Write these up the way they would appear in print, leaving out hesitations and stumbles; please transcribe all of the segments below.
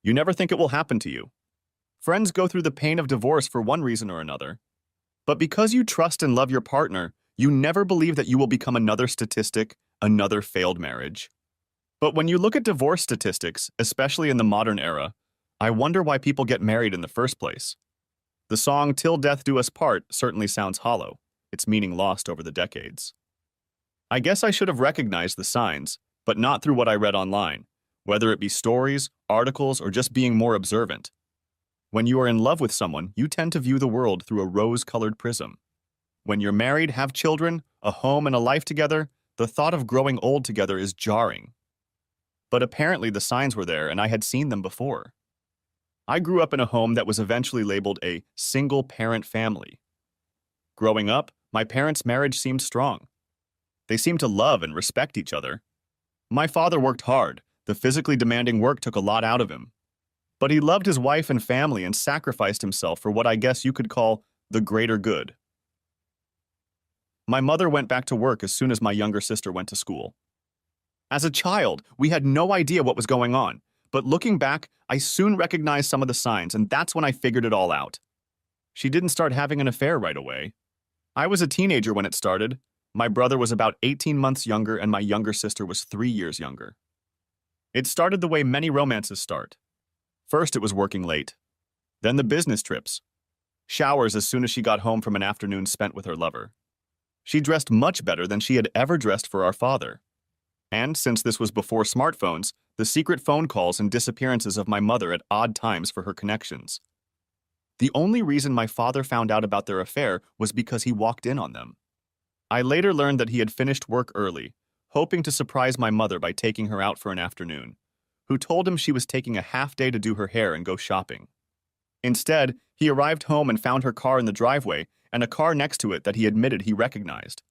You never think it will happen to you. Friends go through the pain of divorce for one reason or another. But because you trust and love your partner, you never believe that you will become another statistic, another failed marriage. But when you look at divorce statistics, especially in the modern era, I wonder why people get married in the first place. The song Till Death Do Us Part certainly sounds hollow, its meaning lost over the decades. I guess I should have recognized the signs, but not through what I read online, whether it be stories, articles, or just being more observant. When you are in love with someone, you tend to view the world through a rose-colored prism. When you're married, have children, a home, and a life together, the thought of growing old together is jarring. But apparently the signs were there, and I had seen them before. I grew up in a home that was eventually labeled a single-parent family. Growing up, my parents' marriage seemed strong. They seemed to love and respect each other. My father worked hard. The physically demanding work took a lot out of him. But he loved his wife and family and sacrificed himself for what I guess you could call the greater good. My mother went back to work as soon as my younger sister went to school. As a child, we had no idea what was going on, but looking back, I soon recognized some of the signs, and that's when I figured it all out. She didn't start having an affair right away. I was a teenager when it started. My brother was about 18 months younger, and my younger sister was 3 years younger. It started the way many romances start. First, it was working late. Then the business trips. Showers as soon as she got home from an afternoon spent with her lover. She dressed much better than she had ever dressed for our father. And since this was before smartphones, the secret phone calls and disappearances of my mother at odd times for her connections. The only reason my father found out about their affair was because he walked in on them. I later learned that he had finished work early, hoping to surprise my mother by taking her out for an afternoon, who told him she was taking a half day to do her hair and go shopping. Instead, he arrived home and found her car in the driveway and a car next to it that he admitted he recognized.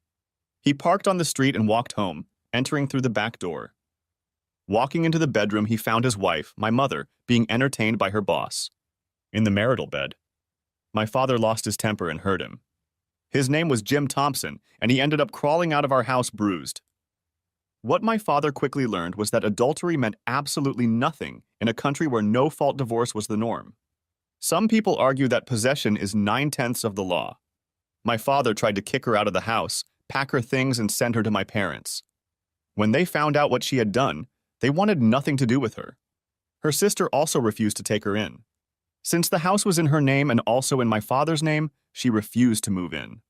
He parked on the street and walked home, entering through the back door. Walking into the bedroom, he found his wife, my mother, being entertained by her boss. In the marital bed. My father lost his temper and hurt him. His name was Jim Thompson, and he ended up crawling out of our house bruised. What my father quickly learned was that adultery meant absolutely nothing in a country where no-fault divorce was the norm. Some people argue that possession is 9/10 of the law. My father tried to kick her out of the house, pack her things, and send her to my parents. When they found out what she had done, they wanted nothing to do with her. Her sister also refused to take her in. Since the house was in her name and also in my father's name, she refused to move in.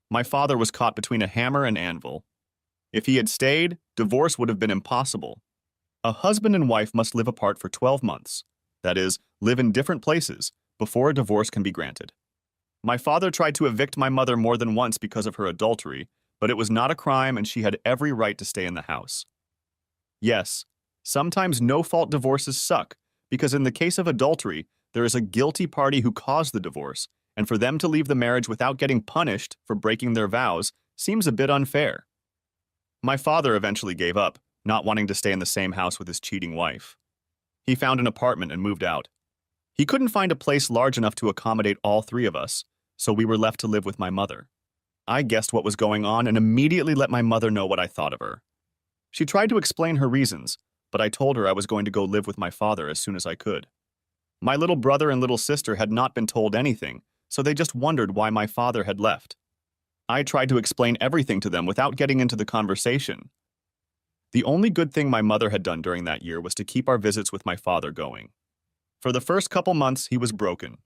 My father was caught between a hammer and anvil. If he had stayed, divorce would have been impossible. A husband and wife must live apart for 12 months. That is, live in different places before a divorce can be granted. My father tried to evict my mother more than once because of her adultery, but it was not a crime and she had every right to stay in the house. Yes, sometimes no-fault divorces suck, because in the case of adultery, there is a guilty party who caused the divorce, and for them to leave the marriage without getting punished for breaking their vows seems a bit unfair. My father eventually gave up, not wanting to stay in the same house with his cheating wife. He found an apartment and moved out. He couldn't find a place large enough to accommodate all three of us, so we were left to live with my mother. I guessed what was going on and immediately let my mother know what I thought of her. She tried to explain her reasons, but I told her I was going to go live with my father as soon as I could. My little brother and little sister had not been told anything, so they just wondered why my father had left. I tried to explain everything to them without getting into the conversation. The only good thing my mother had done during that year was to keep our visits with my father going. For the first couple months, he was broken.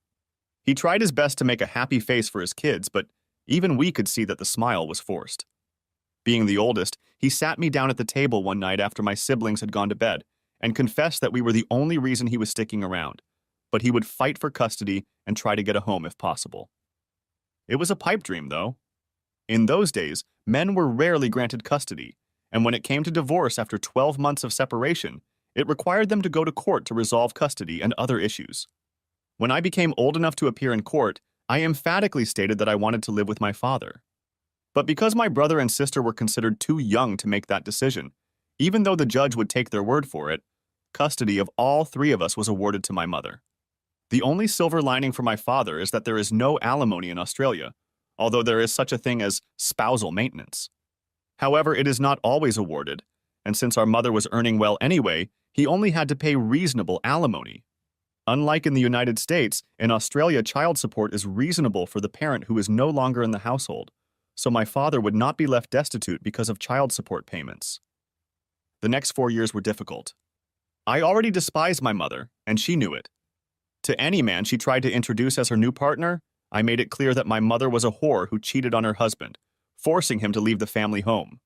He tried his best to make a happy face for his kids, but even we could see that the smile was forced. Being the oldest, he sat me down at the table one night after my siblings had gone to bed and confessed that we were the only reason he was sticking around, but he would fight for custody and try to get a home if possible. It was a pipe dream, though. In those days, men were rarely granted custody, and when it came to divorce after 12 months of separation, it required them to go to court to resolve custody and other issues. When I became old enough to appear in court, I emphatically stated that I wanted to live with my father. But because my brother and sister were considered too young to make that decision, even though the judge would take their word for it, custody of all three of us was awarded to my mother. The only silver lining for my father is that there is no alimony in Australia, although there is such a thing as spousal maintenance. However, it is not always awarded, and since our mother was earning well anyway, He only had to pay reasonable alimony. Unlike in the United States, in Australia, child support is reasonable for the parent who is no longer in the household, so my father would not be left destitute because of child support payments. The next 4 years were difficult. I already despised my mother, and she knew it. To any man she tried to introduce as her new partner, I made it clear that my mother was a whore who cheated on her husband, forcing him to leave the family home.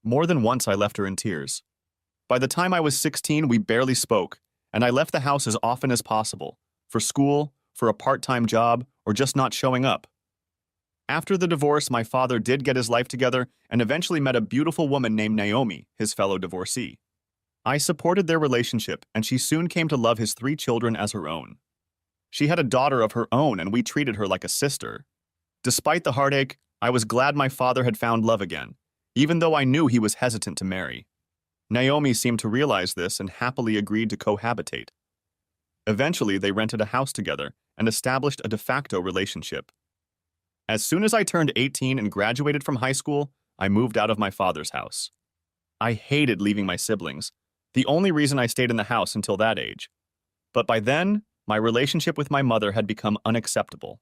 More than once I left her in tears. By the time I was 16, we barely spoke, and I left the house as often as possible, for school, for a part-time job, or just not showing up. After the divorce, my father did get his life together and eventually met a beautiful woman named Naomi, his fellow divorcee. I supported their relationship, and she soon came to love his 3 children as her own. She had a daughter of her own, and we treated her like a sister. Despite the heartache, I was glad my father had found love again, even though I knew he was hesitant to marry. Naomi seemed to realize this and happily agreed to cohabitate. Eventually, they rented a house together and established a de facto relationship. As soon as I turned 18 and graduated from high school, I moved out of my father's house. I hated leaving my siblings, the only reason I stayed in the house until that age. But by then, my relationship with my mother had become unacceptable.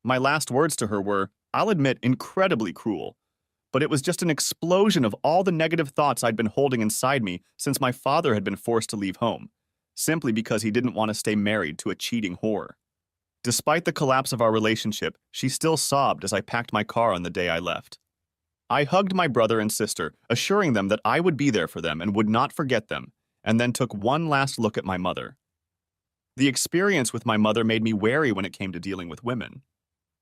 My last words to her were, I'll admit, incredibly cruel, but it was just an explosion of all the negative thoughts I'd been holding inside me since my father had been forced to leave home, simply because he didn't want to stay married to a cheating whore. Despite the collapse of our relationship, she still sobbed as I packed my car on the day I left. I hugged my brother and sister, assuring them that I would be there for them and would not forget them, and then took one last look at my mother. The experience with my mother made me wary when it came to dealing with women.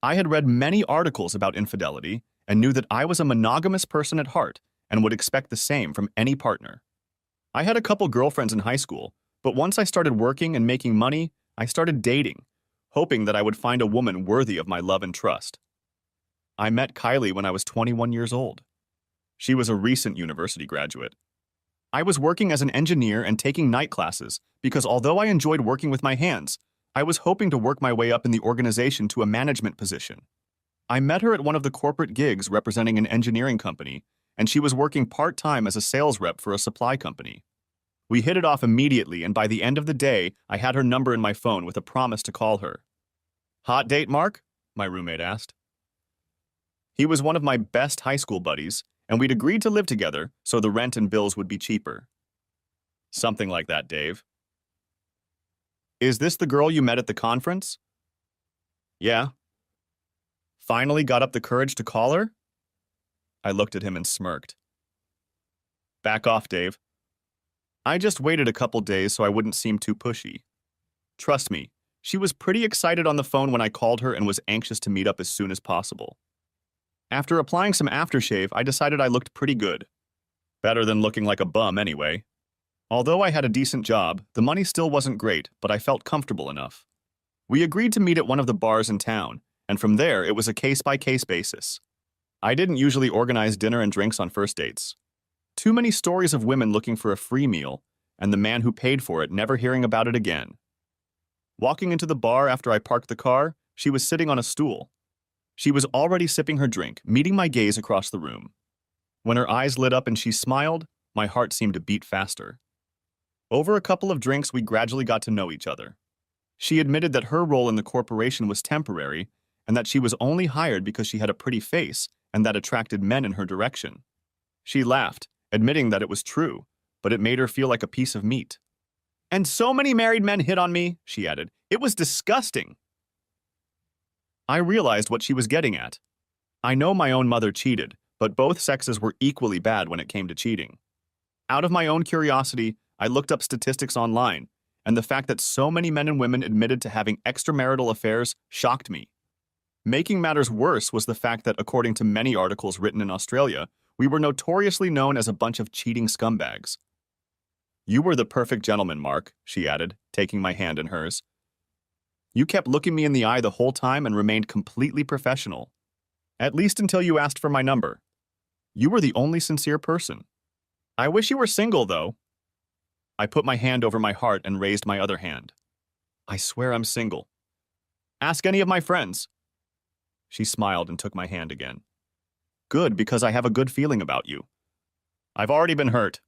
I had read many articles about infidelity and knew that I was a monogamous person at heart and would expect the same from any partner. I had a couple girlfriends in high school, but once I started working and making money, I started dating, hoping that I would find a woman worthy of my love and trust. I met Kylie when I was 21 years old. She was a recent university graduate. I was working as an engineer and taking night classes because although I enjoyed working with my hands, I was hoping to work my way up in the organization to a management position. I met her at one of the corporate gigs representing an engineering company, and she was working part-time as a sales rep for a supply company. We hit it off immediately, and by the end of the day, I had her number in my phone with a promise to call her. Hot date, Mark? My roommate asked. He was one of my best high school buddies, and we'd agreed to live together so the rent and bills would be cheaper. Something like that, Dave. Is this the girl you met at the conference? Yeah. Finally got up the courage to call her? I looked at him and smirked. Back off, Dave. I just waited a couple days so I wouldn't seem too pushy. Trust me, she was pretty excited on the phone when I called her and was anxious to meet up as soon as possible. After applying some aftershave, I decided I looked pretty good. Better than looking like a bum anyway. Although I had a decent job, the money still wasn't great, but I felt comfortable enough. We agreed to meet at one of the bars in town, and from there it was a case-by-case basis. I didn't usually organize dinner and drinks on first dates. Too many stories of women looking for a free meal, and the man who paid for it never hearing about it again. Walking into the bar after I parked the car, she was sitting on a stool. She was already sipping her drink, meeting my gaze across the room. When her eyes lit up and she smiled, my heart seemed to beat faster. Over a couple of drinks, we gradually got to know each other. She admitted that her role in the corporation was temporary and that she was only hired because she had a pretty face and that attracted men in her direction. She laughed, admitting that it was true, but it made her feel like a piece of meat. And so many married men hit on me, she added. It was disgusting. I realized what she was getting at. I know my own mother cheated, but both sexes were equally bad when it came to cheating. Out of my own curiosity, I looked up statistics online, and the fact that so many men and women admitted to having extramarital affairs shocked me. Making matters worse was the fact that, according to many articles written in Australia, we were notoriously known as a bunch of cheating scumbags. You were the perfect gentleman, Mark, she added, taking my hand in hers. You kept looking me in the eye the whole time and remained completely professional. At least until you asked for my number. You were the only sincere person. I wish you were single, though. I put my hand over my heart and raised my other hand. I swear I'm single. Ask any of my friends. She smiled and took my hand again. Good, because I have a good feeling about you. I've already been hurt.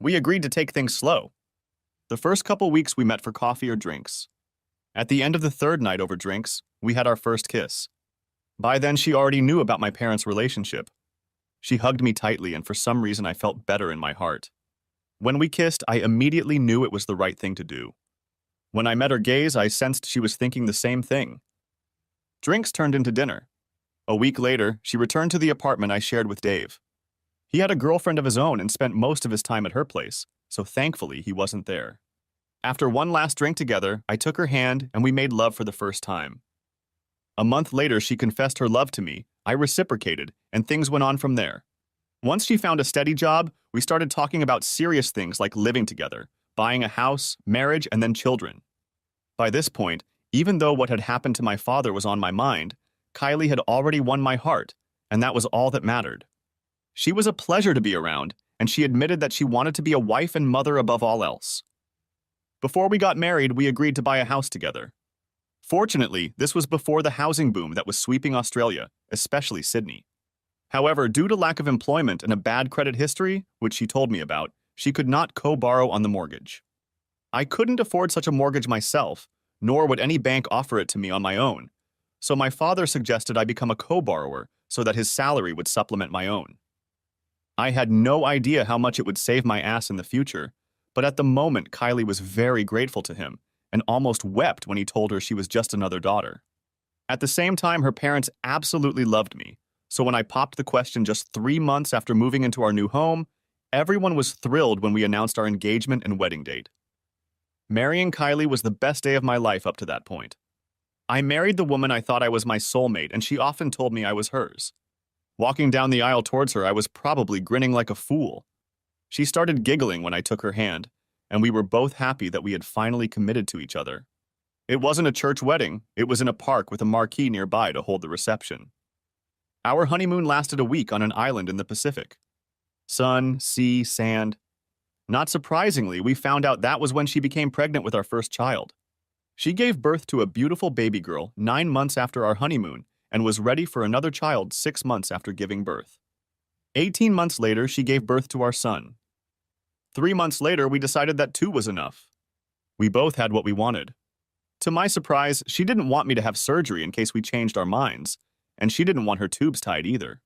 We agreed to take things slow. The first couple weeks we met for coffee or drinks. At the end of the third night over drinks, we had our first kiss. By then, she already knew about my parents' relationship. She hugged me tightly, and for some reason I felt better in my heart. When we kissed, I immediately knew it was the right thing to do. When I met her gaze, I sensed she was thinking the same thing. Drinks turned into dinner. A week later, she returned to the apartment I shared with Dave. He had a girlfriend of his own and spent most of his time at her place, so thankfully he wasn't there. After one last drink together, I took her hand and we made love for the first time. A month later, she confessed her love to me, I reciprocated, and things went on from there. Once she found a steady job, we started talking about serious things like living together, buying a house, marriage, and then children. By this point, even though what had happened to my father was on my mind, Kylie had already won my heart, and that was all that mattered. She was a pleasure to be around, and she admitted that she wanted to be a wife and mother above all else. Before we got married, we agreed to buy a house together. Fortunately, this was before the housing boom that was sweeping Australia, especially Sydney. However, due to lack of employment and a bad credit history, which she told me about, she could not co-borrow on the mortgage. I couldn't afford such a mortgage myself, nor would any bank offer it to me on my own, so my father suggested I become a co-borrower so that his salary would supplement my own. I had no idea how much it would save my ass in the future, but at the moment Kylie was very grateful to him and almost wept when he told her she was just another daughter. At the same time, her parents absolutely loved me, so when I popped the question just 3 months after moving into our new home, everyone was thrilled when we announced our engagement and wedding date. Marrying Kylie was the best day of my life up to that point. I married the woman I thought I was my soulmate, and she often told me I was hers. Walking down the aisle towards her, I was probably grinning like a fool. She started giggling when I took her hand, and we were both happy that we had finally committed to each other. It wasn't a church wedding, it was in a park with a marquee nearby to hold the reception. Our honeymoon lasted a week on an island in the Pacific. Sun, sea, sand. Not surprisingly, we found out that was when she became pregnant with our first child. She gave birth to a beautiful baby girl 9 months after our honeymoon and was ready for another child 6 months after giving birth. 18 months later, she gave birth to our son. 3 months later, we decided that 2 was enough. We both had what we wanted. To my surprise, she didn't want me to have surgery in case we changed our minds, and she didn't want her tubes tied either.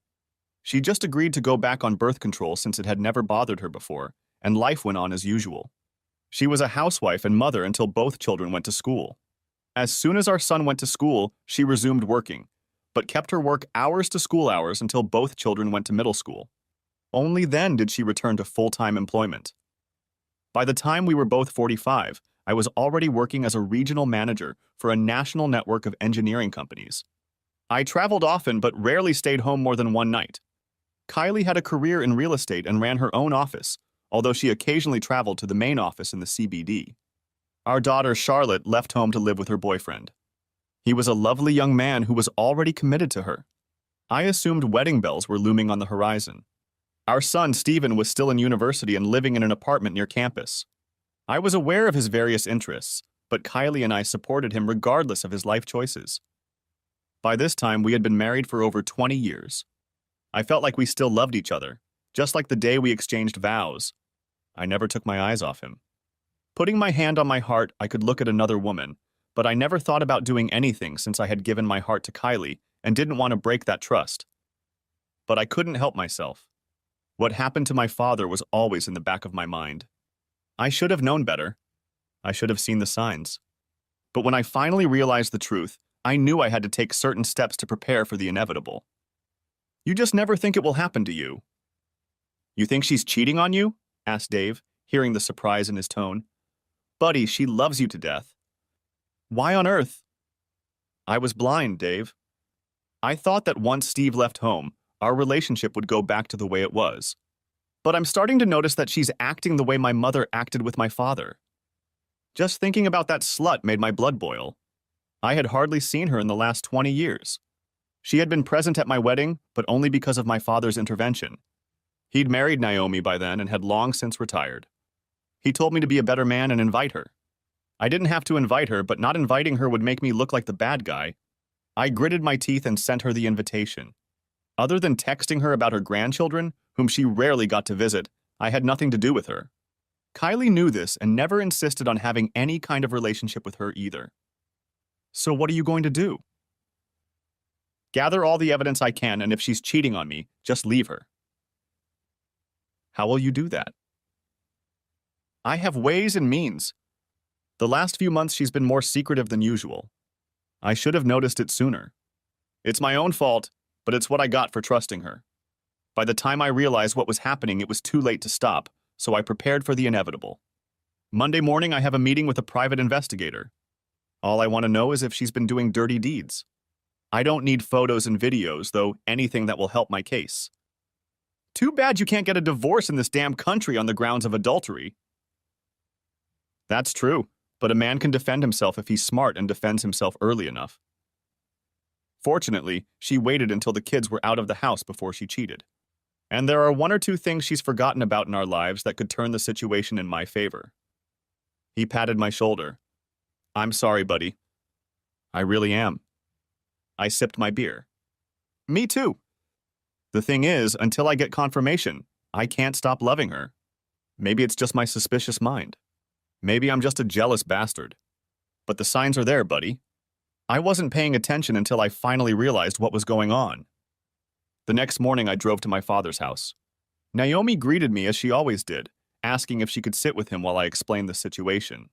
She just agreed to go back on birth control since it had never bothered her before, and life went on as usual. She was a housewife and mother until both children went to school. As soon as our son went to school, she resumed working, but kept her work hours to school hours until both children went to middle school. Only then did she return to full-time employment. By the time we were both 45, I was already working as a regional manager for a national network of engineering companies. I traveled often but rarely stayed home more than one night. Kylie had a career in real estate and ran her own office, although she occasionally traveled to the main office in the CBD. Our daughter, Charlotte, left home to live with her boyfriend. He was a lovely young man who was already committed to her. I assumed wedding bells were looming on the horizon. Our son, Stephen, was still in university and living in an apartment near campus. I was aware of his various interests, but Kylie and I supported him regardless of his life choices. By this time, we had been married for over 20 years. I felt like we still loved each other, just like the day we exchanged vows. I never took my eyes off him. Putting my hand on my heart, I could look at another woman, but I never thought about doing anything since I had given my heart to Kylie and didn't want to break that trust. But I couldn't help myself. What happened to my father was always in the back of my mind. I should have known better. I should have seen the signs. But when I finally realized the truth, I knew I had to take certain steps to prepare for the inevitable. You just never think it will happen to you. You think she's cheating on you? Asked Dave, hearing the surprise in his tone. Buddy, she loves you to death. Why on earth? I was blind, Dave. I thought that once Steve left home, our relationship would go back to the way it was. But I'm starting to notice that she's acting the way my mother acted with my father. Just thinking about that slut made my blood boil. I had hardly seen her in the last 20 years. She had been present at my wedding, but only because of my father's intervention. He'd married Naomi by then and had long since retired. He told me to be a better man and invite her. I didn't have to invite her, but not inviting her would make me look like the bad guy. I gritted my teeth and sent her the invitation. Other than texting her about her grandchildren, whom she rarely got to visit, I had nothing to do with her. Kylie knew this and never insisted on having any kind of relationship with her either. So what are you going to do? Gather all the evidence I can, and if she's cheating on me, just leave her. How will you do that? I have ways and means. The last few months she's been more secretive than usual. I should have noticed it sooner. It's my own fault, but it's what I got for trusting her. By the time I realized what was happening, it was too late to stop, so I prepared for the inevitable. Monday morning, I have a meeting with a private investigator. All I want to know is if she's been doing dirty deeds. I don't need photos and videos, though anything that will help my case. Too bad you can't get a divorce in this damn country on the grounds of adultery. That's true, but a man can defend himself if he's smart and defends himself early enough. Fortunately, she waited until the kids were out of the house before she cheated. And there are one or two things she's forgotten about in our lives that could turn the situation in my favor. He patted my shoulder. I'm sorry, buddy. I really am. I sipped my beer. Me too. The thing is, until I get confirmation, I can't stop loving her. Maybe it's just my suspicious mind. Maybe I'm just a jealous bastard. But the signs are there, buddy. I wasn't paying attention until I finally realized what was going on. The next morning, I drove to my father's house. Naomi greeted me as she always did, asking if she could sit with him while I explained the situation.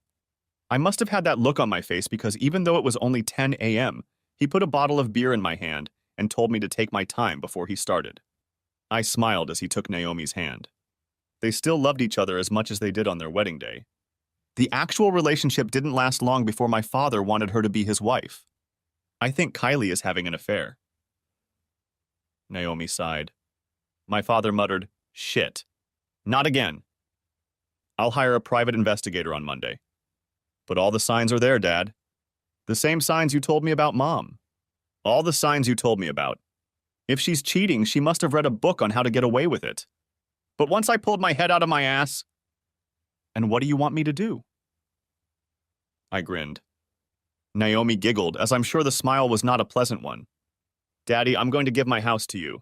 I must have had that look on my face because even though it was only 10 a.m., he put a bottle of beer in my hand and told me to take my time before he started. I smiled as he took Naomi's hand. They still loved each other as much as they did on their wedding day. The actual relationship didn't last long before my father wanted her to be his wife. I think Kylie is having an affair. Naomi sighed. My father muttered, "Shit. Not again. I'll hire a private investigator on Monday." But all the signs are there, Dad. The same signs you told me about Mom. All the signs you told me about. If she's cheating, she must have read a book on how to get away with it. But once I pulled my head out of my ass... And what do you want me to do? I grinned. Naomi giggled, as I'm sure the smile was not a pleasant one. Daddy, I'm going to give my house to you.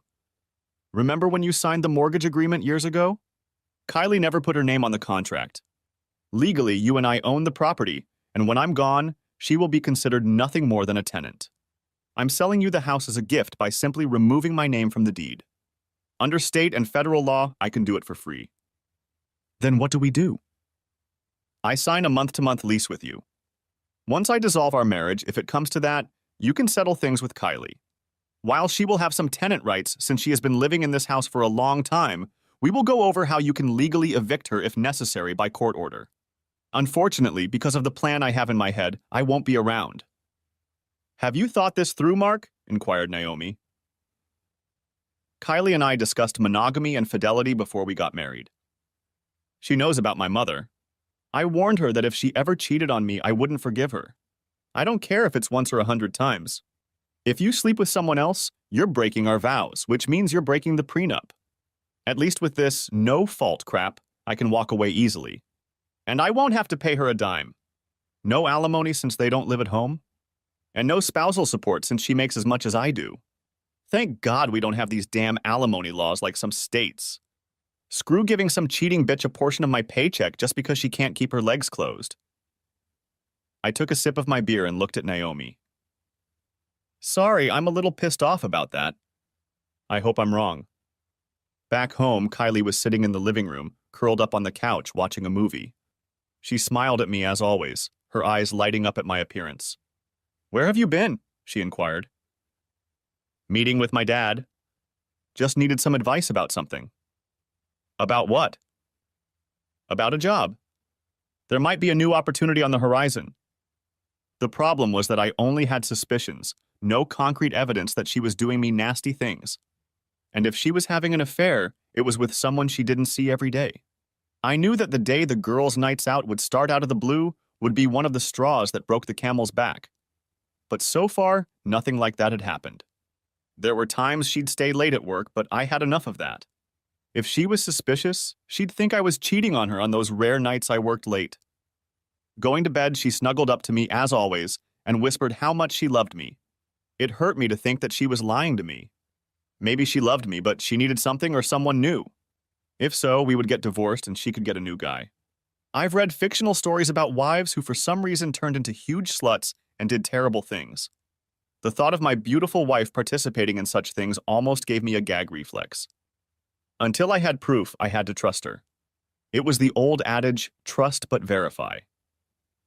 Remember when you signed the mortgage agreement years ago? Kylie never put her name on the contract. Legally, you and I own the property, and when I'm gone, she will be considered nothing more than a tenant. I'm selling you the house as a gift by simply removing my name from the deed. Under state and federal law, I can do it for free. Then what do we do? I sign a month-to-month lease with you. Once I dissolve our marriage, if it comes to that, you can settle things with Kylie. While she will have some tenant rights since she has been living in this house for a long time, we will go over how you can legally evict her if necessary by court order. Unfortunately, because of the plan I have in my head, I won't be around. Have you thought this through, Mark? Inquired Naomi. Kylie and I discussed monogamy and fidelity before we got married. She knows about my mother. I warned her that if she ever cheated on me, I wouldn't forgive her. I don't care if it's once or 100 times. If you sleep with someone else, you're breaking our vows, which means you're breaking the prenup. At least with this no-fault crap, I can walk away easily. And I won't have to pay her a dime. No alimony since they don't live at home. And no spousal support since she makes as much as I do. Thank God we don't have these damn alimony laws like some states. Screw giving some cheating bitch a portion of my paycheck just because she can't keep her legs closed. I took a sip of my beer and looked at Naomi. Sorry, I'm a little pissed off about that. I hope I'm wrong. Back home, Kylie was sitting in the living room, curled up on the couch, watching a movie. She smiled at me as always, her eyes lighting up at my appearance. Where have you been? She inquired. Meeting with my dad. Just needed some advice about something. About what? About a job. There might be a new opportunity on the horizon. The problem was that I only had suspicions, no concrete evidence that she was doing me nasty things. And if she was having an affair, it was with someone she didn't see every day. I knew that the day the girls' nights out would start out of the blue would be one of the straws that broke the camel's back. But so far, nothing like that had happened. There were times she'd stay late at work, but I had enough of that. If she was suspicious, she'd think I was cheating on her on those rare nights I worked late. Going to bed, she snuggled up to me as always and whispered how much she loved me. It hurt me to think that she was lying to me. Maybe she loved me, but she needed something or someone new. If so, we would get divorced and she could get a new guy. I've read fictional stories about wives who for some reason turned into huge sluts and did terrible things. The thought of my beautiful wife participating in such things almost gave me a gag reflex. Until I had proof, I had to trust her. It was the old adage, trust but verify.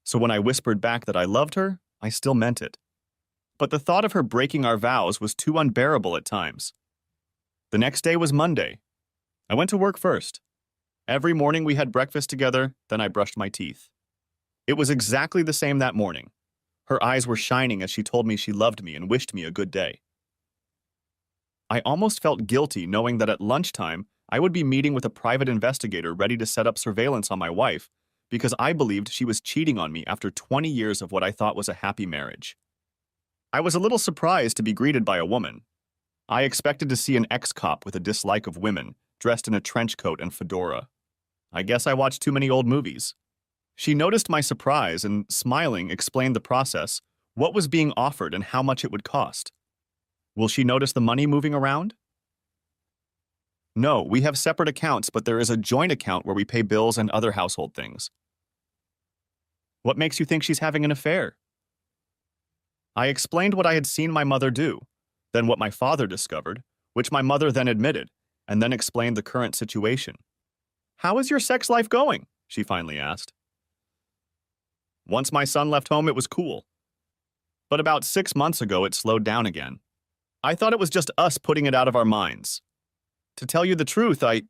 So when I whispered back that I loved her, I still meant it. But the thought of her breaking our vows was too unbearable at times. The next day was Monday. I went to work first. Every morning we had breakfast together, then I brushed my teeth. It was exactly the same that morning. Her eyes were shining as she told me she loved me and wished me a good day. I almost felt guilty knowing that at lunchtime I would be meeting with a private investigator ready to set up surveillance on my wife because I believed she was cheating on me after 20 years of what I thought was a happy marriage. I was a little surprised to be greeted by a woman. I expected to see an ex-cop with a dislike of women, dressed in a trench coat and fedora. I guess I watched too many old movies. She noticed my surprise and, smiling, explained the process, what was being offered and how much it would cost. Will she notice the money moving around? No, we have separate accounts, but there is a joint account where we pay bills and other household things. What makes you think she's having an affair? I explained what I had seen my mother do, then what my father discovered, which my mother then admitted, and then explained the current situation. How is your sex life going? She finally asked. Once my son left home, it was cool. But about 6 months ago, it slowed down again. I thought it was just us putting it out of our minds. To tell you the truth, I'd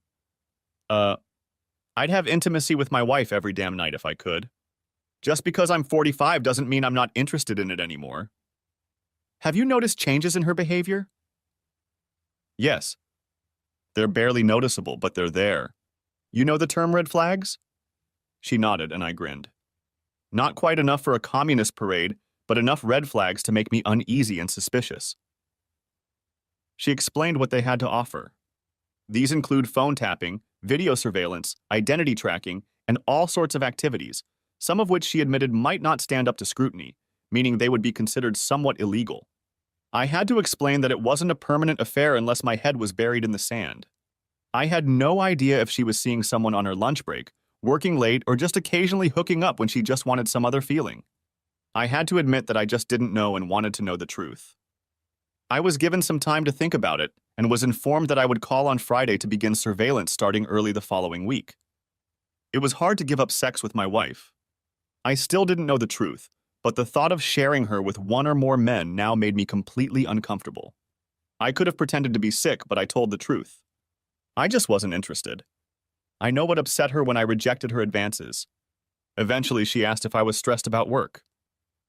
have intimacy with my wife every damn night if I could. Just because I'm 45 doesn't mean I'm not interested in it anymore. Have you noticed changes in her behavior? Yes. They're barely noticeable, but they're there. You know the term red flags? She nodded and I grinned. Not quite enough for a communist parade, but enough red flags to make me uneasy and suspicious. She explained what they had to offer. These include phone tapping, video surveillance, identity tracking, and all sorts of activities, some of which she admitted might not stand up to scrutiny, meaning they would be considered somewhat illegal. I had to explain that it wasn't a permanent affair unless my head was buried in the sand. I had no idea if she was seeing someone on her lunch break, working late, or just occasionally hooking up when she just wanted some other feeling. I had to admit that I just didn't know and wanted to know the truth. I was given some time to think about it and was informed that I would call on Friday to begin surveillance starting early the following week. It was hard to give up sex with my wife. I still didn't know the truth, but the thought of sharing her with one or more men now made me completely uncomfortable. I could have pretended to be sick, but I told the truth. I just wasn't interested. I know what upset her when I rejected her advances. Eventually, she asked if I was stressed about work.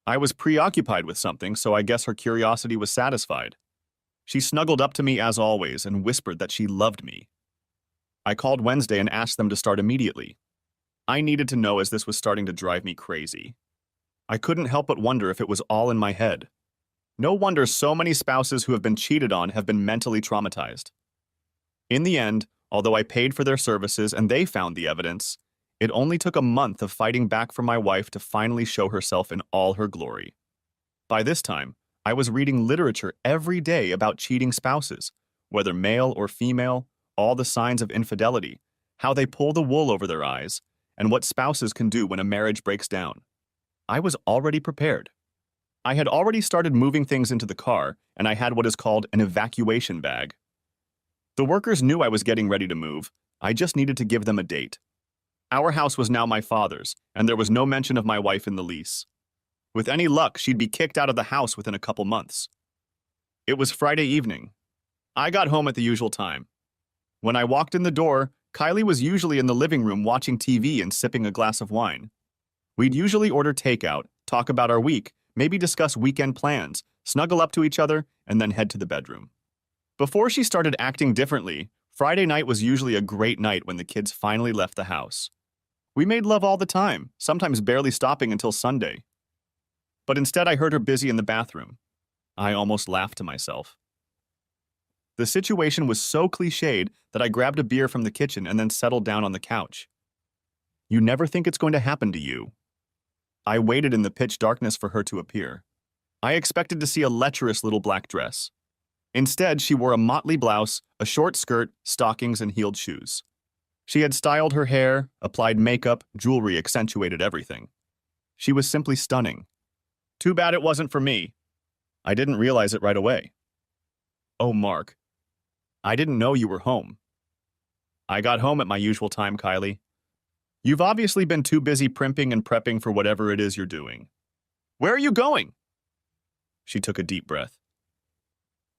I was preoccupied with something, so I guess her curiosity was satisfied. She snuggled up to me as always and whispered that she loved me. I called Wednesday and asked them to start immediately. I needed to know as this was starting to drive me crazy. I couldn't help but wonder if it was all in my head. No wonder so many spouses who have been cheated on have been mentally traumatized. In the end, although I paid for their services and they found the evidence, it only took a month of fighting back for my wife to finally show herself in all her glory. By this time, I was reading literature every day about cheating spouses, whether male or female, all the signs of infidelity, how they pull the wool over their eyes, and what spouses can do when a marriage breaks down. I was already prepared. I had already started moving things into the car, and I had what is called an evacuation bag. The workers knew I was getting ready to move. I just needed to give them a date. Our house was now my father's, and there was no mention of my wife in the lease. With any luck, she'd be kicked out of the house within a couple months. It was Friday evening. I got home at the usual time. When I walked in the door, Kylie was usually in the living room watching TV and sipping a glass of wine. We'd usually order takeout, talk about our week, maybe discuss weekend plans, snuggle up to each other, and then head to the bedroom. Before she started acting differently, Friday night was usually a great night when the kids finally left the house. We made love all the time, sometimes barely stopping until Sunday. But instead I heard her busy in the bathroom. I almost laughed to myself. The situation was so cliched that I grabbed a beer from the kitchen and then settled down on the couch. You never think it's going to happen to you. I waited in the pitch darkness for her to appear. I expected to see a lecherous little black dress. Instead, she wore a motley blouse, a short skirt, stockings, and heeled shoes. She had styled her hair, applied makeup, jewelry accentuated everything. She was simply stunning. Too bad it wasn't for me. I didn't realize it right away. Oh, Mark. I didn't know you were home. I got home at my usual time, Kylie. You've obviously been too busy primping and prepping for whatever it is you're doing. Where are you going? She took a deep breath.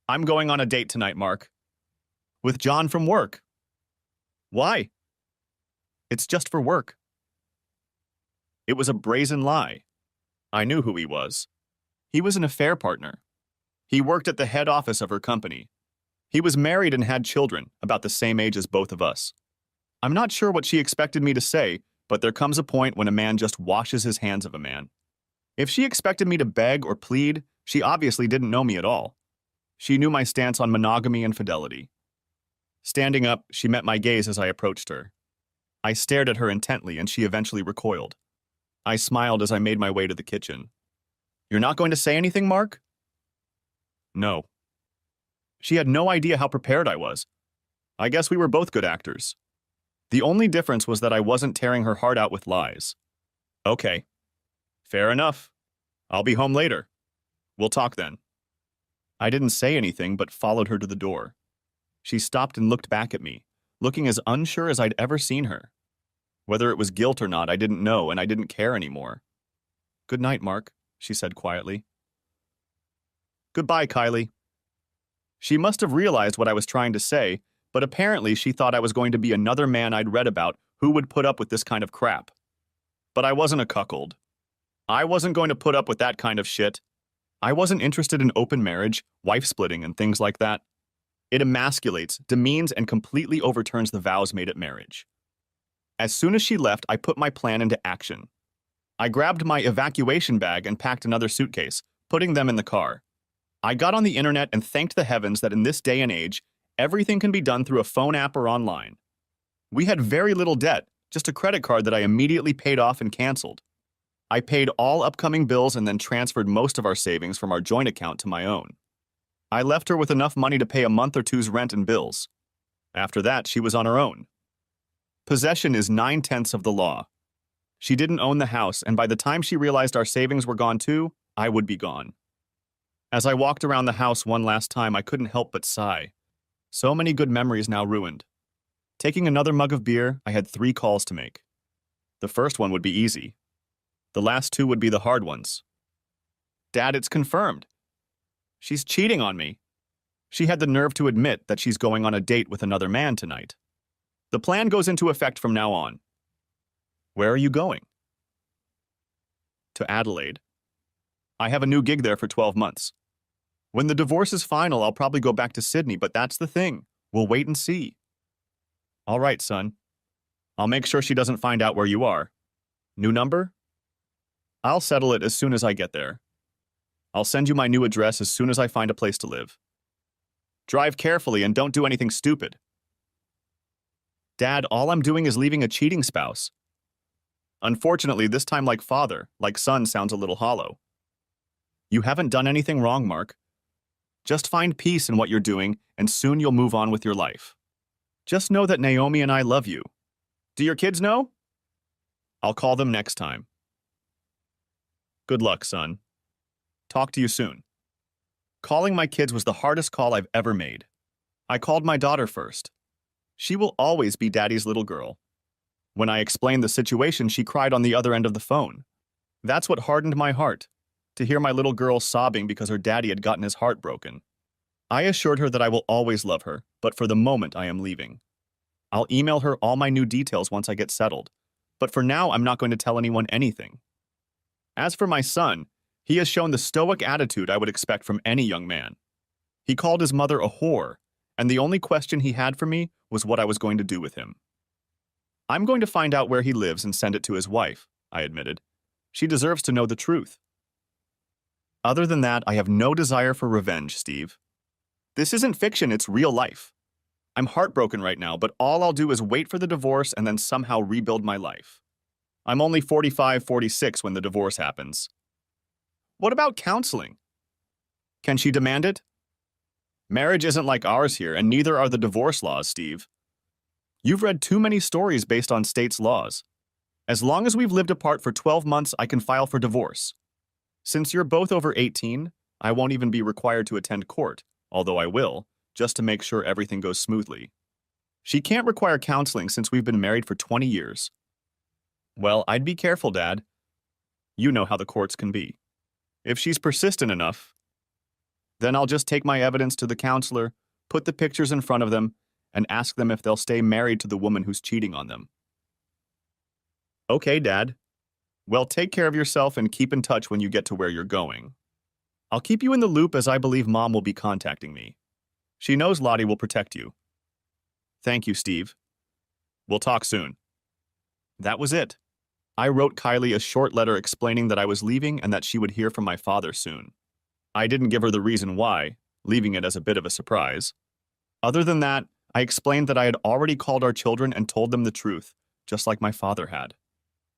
I'm going on a date tonight, Mark. With John from work. Why? It's just for work. It was a brazen lie. I knew who he was. He was an affair partner. He worked at the head office of her company. He was married and had children, about the same age as both of us. I'm not sure what she expected me to say, but there comes a point when a man just washes his hands of a man. If she expected me to beg or plead, she obviously didn't know me at all. She knew my stance on monogamy and fidelity. Standing up, she met my gaze as I approached her. I stared at her intently, and she eventually recoiled. I smiled as I made my way to the kitchen. You're not going to say anything, Mark? No. She had no idea how prepared I was. I guess we were both good actors. The only difference was that I wasn't tearing her heart out with lies. Okay. Fair enough. I'll be home later. We'll talk then. I didn't say anything but followed her to the door. She stopped and looked back at me, looking as unsure as I'd ever seen her. Whether it was guilt or not, I didn't know, and I didn't care anymore. Good night, Mark, she said quietly. Goodbye, Kylie. She must have realized what I was trying to say, but apparently she thought I was going to be another man I'd read about who would put up with this kind of crap. But I wasn't a cuckold. I wasn't going to put up with that kind of shit. I wasn't interested in open marriage, wife splitting, and things like that. It emasculates, demeans, and completely overturns the vows made at marriage. As soon as she left, I put my plan into action. I grabbed my evacuation bag and packed another suitcase, putting them in the car. I got on the internet and thanked the heavens that in this day and age, everything can be done through a phone app or online. We had very little debt, just a credit card that I immediately paid off and canceled. I paid all upcoming bills and then transferred most of our savings from our joint account to my own. I left her with enough money to pay a month or two's rent and bills. After that, she was on her own. Possession is 9/10 of the law. She didn't own the house, and by the time she realized our savings were gone too, I would be gone. As I walked around the house one last time, I couldn't help but sigh. So many good memories now ruined. Taking another mug of beer, I had 3 calls to make. The first one would be easy. The last 2 would be the hard ones. Dad, it's confirmed. She's cheating on me. She had the nerve to admit that she's going on a date with another man tonight. The plan goes into effect from now on. Where are you going? To Adelaide. I have a new gig there for 12 months. When the divorce is final, I'll probably go back to Sydney, but that's the thing. We'll wait and see. All right, son. I'll make sure she doesn't find out where you are. New number? I'll settle it as soon as I get there. I'll send you my new address as soon as I find a place to live. Drive carefully and don't do anything stupid. Dad, all I'm doing is leaving a cheating spouse. Unfortunately, this time like father, like son sounds a little hollow. You haven't done anything wrong, Mark. Just find peace in what you're doing, and soon you'll move on with your life. Just know that Naomi and I love you. Do your kids know? I'll call them next time. Good luck, son. Talk to you soon. Calling my kids was the hardest call I've ever made. I called my daughter first. She will always be Daddy's little girl. When I explained the situation, she cried on the other end of the phone. That's what hardened my heart, to hear my little girl sobbing because her daddy had gotten his heart broken. I assured her that I will always love her, but for the moment I am leaving. I'll email her all my new details once I get settled, but for now I'm not going to tell anyone anything. As for my son, he has shown the stoic attitude I would expect from any young man. He called his mother a whore, and the only question he had for me was what I was going to do with him. I'm going to find out where he lives and send it to his wife, I admitted. She deserves to know the truth. Other than that, I have no desire for revenge, Steve. This isn't fiction, it's real life. I'm heartbroken right now, but all I'll do is wait for the divorce and then somehow rebuild my life. I'm only 45, 46 when the divorce happens. What about counseling? Can she demand it? Marriage isn't like ours here, and neither are the divorce laws, Steve. You've read too many stories based on states' laws. As long as we've lived apart for 12 months, I can file for divorce. Since you're both over 18, I won't even be required to attend court, although I will, just to make sure everything goes smoothly. She can't require counseling since we've been married for 20 years. Well, I'd be careful, Dad. You know how the courts can be. If she's persistent enough, then I'll just take my evidence to the counselor, put the pictures in front of them, and ask them if they'll stay married to the woman who's cheating on them. Okay, Dad. Well, take care of yourself and keep in touch when you get to where you're going. I'll keep you in the loop as I believe Mom will be contacting me. She knows Lottie will protect you. Thank you, Steve. We'll talk soon. That was it. I wrote Kylie a short letter explaining that I was leaving and that she would hear from my father soon. I didn't give her the reason why, leaving it as a bit of a surprise. Other than that, I explained that I had already called our children and told them the truth, just like my father had.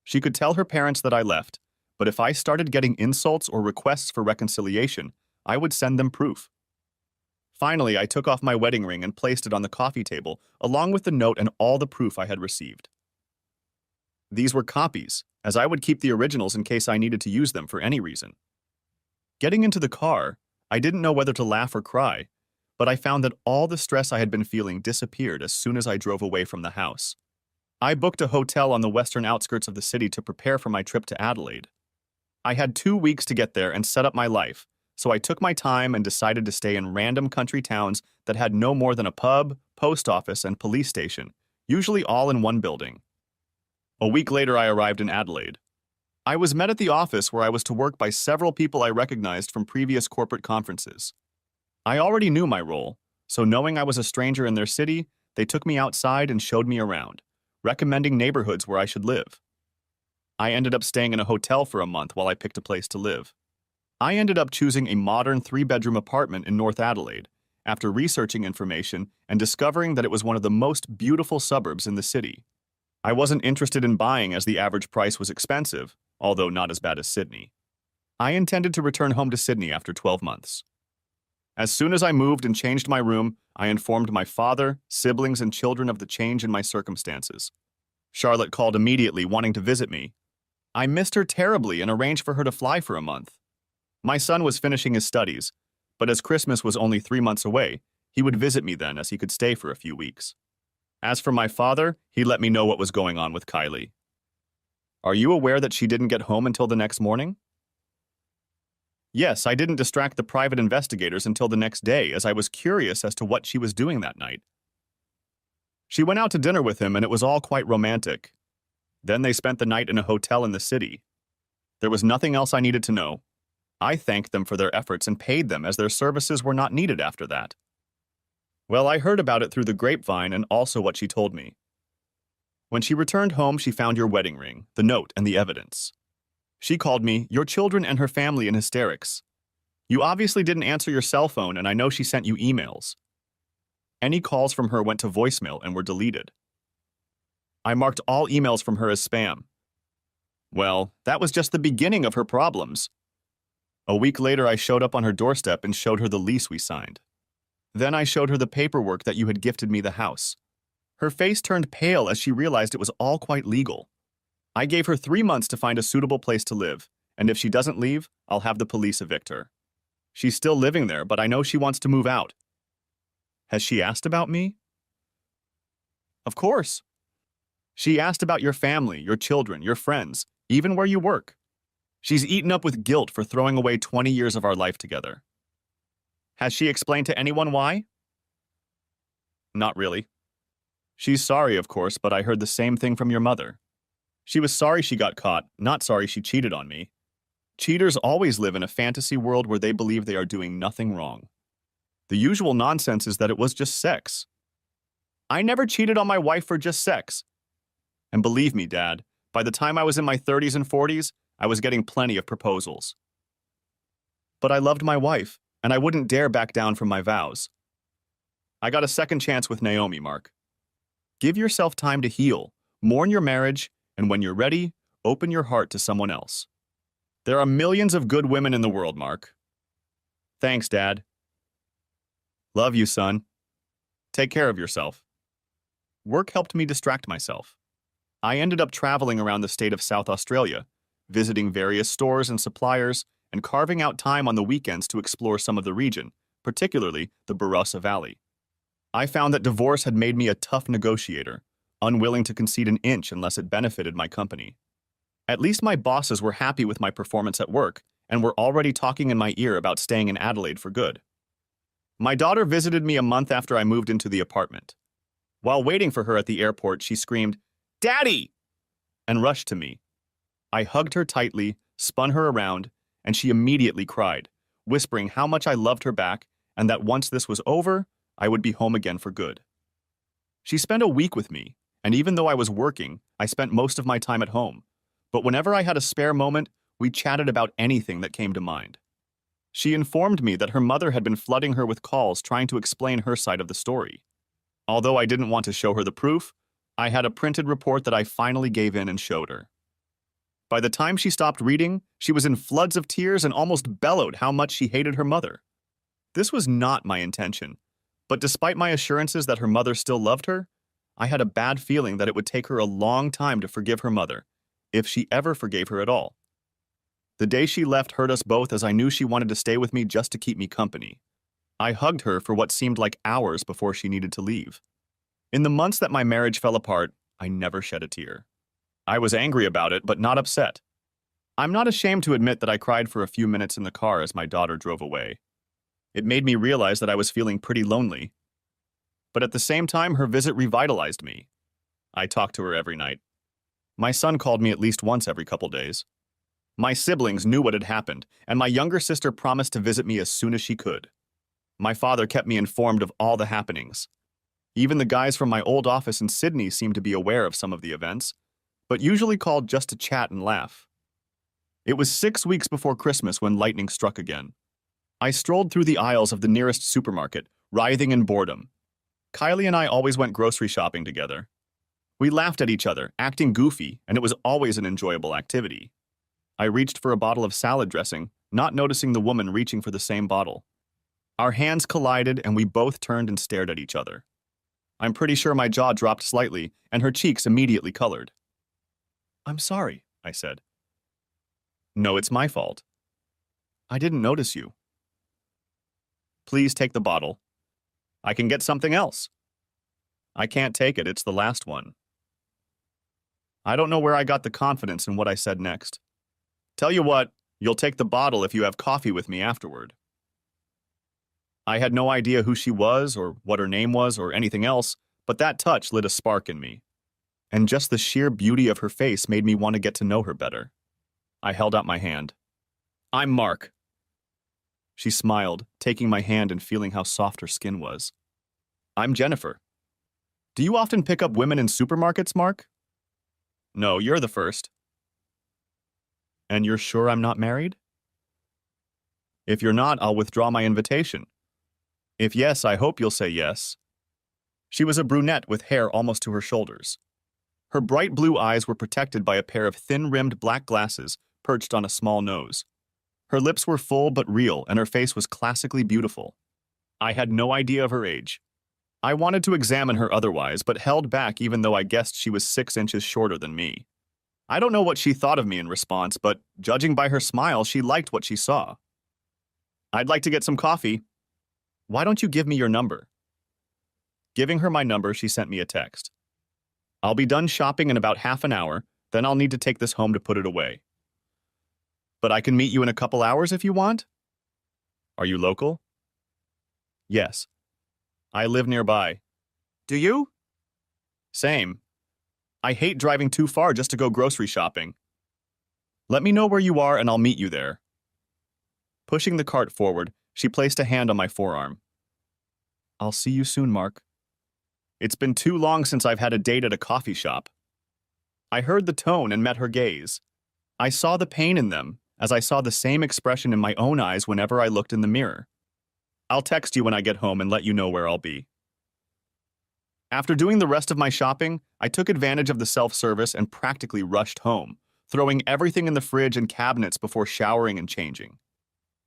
She could tell her parents that I left, but if I started getting insults or requests for reconciliation, I would send them proof. Finally, I took off my wedding ring and placed it on the coffee table, along with the note and all the proof I had received. These were copies, as I would keep the originals in case I needed to use them for any reason. Getting into the car, I didn't know whether to laugh or cry, but I found that all the stress I had been feeling disappeared as soon as I drove away from the house. I booked a hotel on the western outskirts of the city to prepare for my trip to Adelaide. I had 2 weeks to get there and set up my life, so I took my time and decided to stay in random country towns that had no more than a pub, post office, and police station, usually all in one building. A week later, I arrived in Adelaide. I was met at the office where I was to work by several people I recognized from previous corporate conferences. I already knew my role, so knowing I was a stranger in their city, they took me outside and showed me around, recommending neighborhoods where I should live. I ended up staying in a hotel for a month while I picked a place to live. I ended up choosing a modern 3-bedroom apartment in North Adelaide, after researching information and discovering that it was one of the most beautiful suburbs in the city. I wasn't interested in buying as the average price was expensive, although not as bad as Sydney. I intended to return home to Sydney after 12 months. As soon as I moved and changed my room, I informed my father, siblings, and children of the change in my circumstances. Charlotte called immediately, wanting to visit me. I missed her terribly and arranged for her to fly for a month. My son was finishing his studies, but as Christmas was only 3 months away, he would visit me then as he could stay for a few weeks. As for my father, he let me know what was going on with Kylie. Are you aware that she didn't get home until the next morning? Yes, I didn't distract the private investigators until the next day, as I was curious as to what she was doing that night. She went out to dinner with him, and it was all quite romantic. Then they spent the night in a hotel in the city. There was nothing else I needed to know. I thanked them for their efforts and paid them, as their services were not needed after that. Well, I heard about it through the grapevine and also what she told me. When she returned home, she found your wedding ring, the note, and the evidence. She called me, your children and her family, in hysterics. You obviously didn't answer your cell phone, and I know she sent you emails. Any calls from her went to voicemail and were deleted. I marked all emails from her as spam. Well, that was just the beginning of her problems. A week later, I showed up on her doorstep and showed her the lease we signed. Then I showed her the paperwork that you had gifted me the house. Her face turned pale as she realized it was all quite legal. I gave her 3 months to find a suitable place to live, and if she doesn't leave, I'll have the police evict her. She's still living there, but I know she wants to move out. Has she asked about me? Of course. She asked about your family, your children, your friends, even where you work. She's eaten up with guilt for throwing away 20 years of our life together. Has she explained to anyone why? Not really. She's sorry, of course, but I heard the same thing from your mother. She was sorry she got caught, not sorry she cheated on me. Cheaters always live in a fantasy world where they believe they are doing nothing wrong. The usual nonsense is that it was just sex. I never cheated on my wife for just sex. And believe me, Dad, by the time I was in my 30s and 40s, I was getting plenty of proposals. But I loved my wife, and I wouldn't dare back down from my vows. I got a second chance with Naomi, Mark. Give yourself time to heal, mourn your marriage, and when you're ready, open your heart to someone else. There are millions of good women in the world, Mark. Thanks, Dad. Love you, son. Take care of yourself. Work helped me distract myself. I ended up traveling around the state of South Australia, visiting various stores and suppliers, and carving out time on the weekends to explore some of the region, particularly the Barossa Valley. I found that divorce had made me a tough negotiator, unwilling to concede an inch unless it benefited my company. At least my bosses were happy with my performance at work and were already talking in my ear about staying in Adelaide for good. My daughter visited me a month after I moved into the apartment. While waiting for her at the airport, she screamed, "Daddy!" and rushed to me. I hugged her tightly, spun her around, and she immediately cried, whispering how much I loved her back and that once this was over, I would be home again for good. She spent a week with me, and even though I was working, I spent most of my time at home. But whenever I had a spare moment, we chatted about anything that came to mind. She informed me that her mother had been flooding her with calls trying to explain her side of the story. Although I didn't want to show her the proof, I had a printed report that I finally gave in and showed her. By the time she stopped reading, she was in floods of tears and almost bellowed how much she hated her mother. This was not my intention, but despite my assurances that her mother still loved her, I had a bad feeling that it would take her a long time to forgive her mother, if she ever forgave her at all. The day she left hurt us both as I knew she wanted to stay with me just to keep me company. I hugged her for what seemed like hours before she needed to leave. In the months that my marriage fell apart, I never shed a tear. I was angry about it, but not upset. I'm not ashamed to admit that I cried for a few minutes in the car as my daughter drove away. It made me realize that I was feeling pretty lonely. But at the same time, her visit revitalized me. I talked to her every night. My son called me at least once every couple days. My siblings knew what had happened, and my younger sister promised to visit me as soon as she could. My father kept me informed of all the happenings. Even the guys from my old office in Sydney seemed to be aware of some of the events, but usually called just to chat and laugh. It was 6 weeks before Christmas when lightning struck again. I strolled through the aisles of the nearest supermarket, writhing in boredom. Kylie and I always went grocery shopping together. We laughed at each other, acting goofy, and it was always an enjoyable activity. I reached for a bottle of salad dressing, not noticing the woman reaching for the same bottle. Our hands collided and we both turned and stared at each other. I'm pretty sure my jaw dropped slightly and her cheeks immediately colored. "I'm sorry," I said. "No, it's my fault. I didn't notice you." "Please take the bottle. I can get something else." "I can't take it, it's the last one." I don't know where I got the confidence in what I said next. "Tell you what, you'll take the bottle if you have coffee with me afterward." I had no idea who she was or what her name was or anything else, but that touch lit a spark in me. And just the sheer beauty of her face made me want to get to know her better. I held out my hand. "I'm Mark." She smiled, taking my hand and feeling how soft her skin was. "I'm Jennifer." "Do you often pick up women in supermarkets, Mark?" "No, you're the first." "And you're sure I'm not married?" "If you're not, I'll withdraw my invitation." "If yes, I hope you'll say yes." She was a brunette with hair almost to her shoulders. Her bright blue eyes were protected by a pair of thin-rimmed black glasses perched on a small nose. Her lips were full but real, and her face was classically beautiful. I had no idea of her age. I wanted to examine her otherwise, but held back even though I guessed she was 6 inches shorter than me. I don't know what she thought of me in response, but judging by her smile, she liked what she saw. "I'd like to get some coffee. Why don't you give me your number?" Giving her my number, she sent me a text. "I'll be done shopping in about half an hour, then I'll need to take this home to put it away. But I can meet you in a couple hours if you want?" "Are you local?" "Yes. I live nearby." "Do you?" "Same. I hate driving too far just to go grocery shopping." "Let me know where you are and I'll meet you there." Pushing the cart forward, she placed a hand on my forearm. "I'll see you soon, Mark. It's been too long since I've had a date at a coffee shop." I heard the tone and met her gaze. I saw the pain in them, as I saw the same expression in my own eyes whenever I looked in the mirror. "I'll text you when I get home and let you know where I'll be." After doing the rest of my shopping, I took advantage of the self-service and practically rushed home, throwing everything in the fridge and cabinets before showering and changing.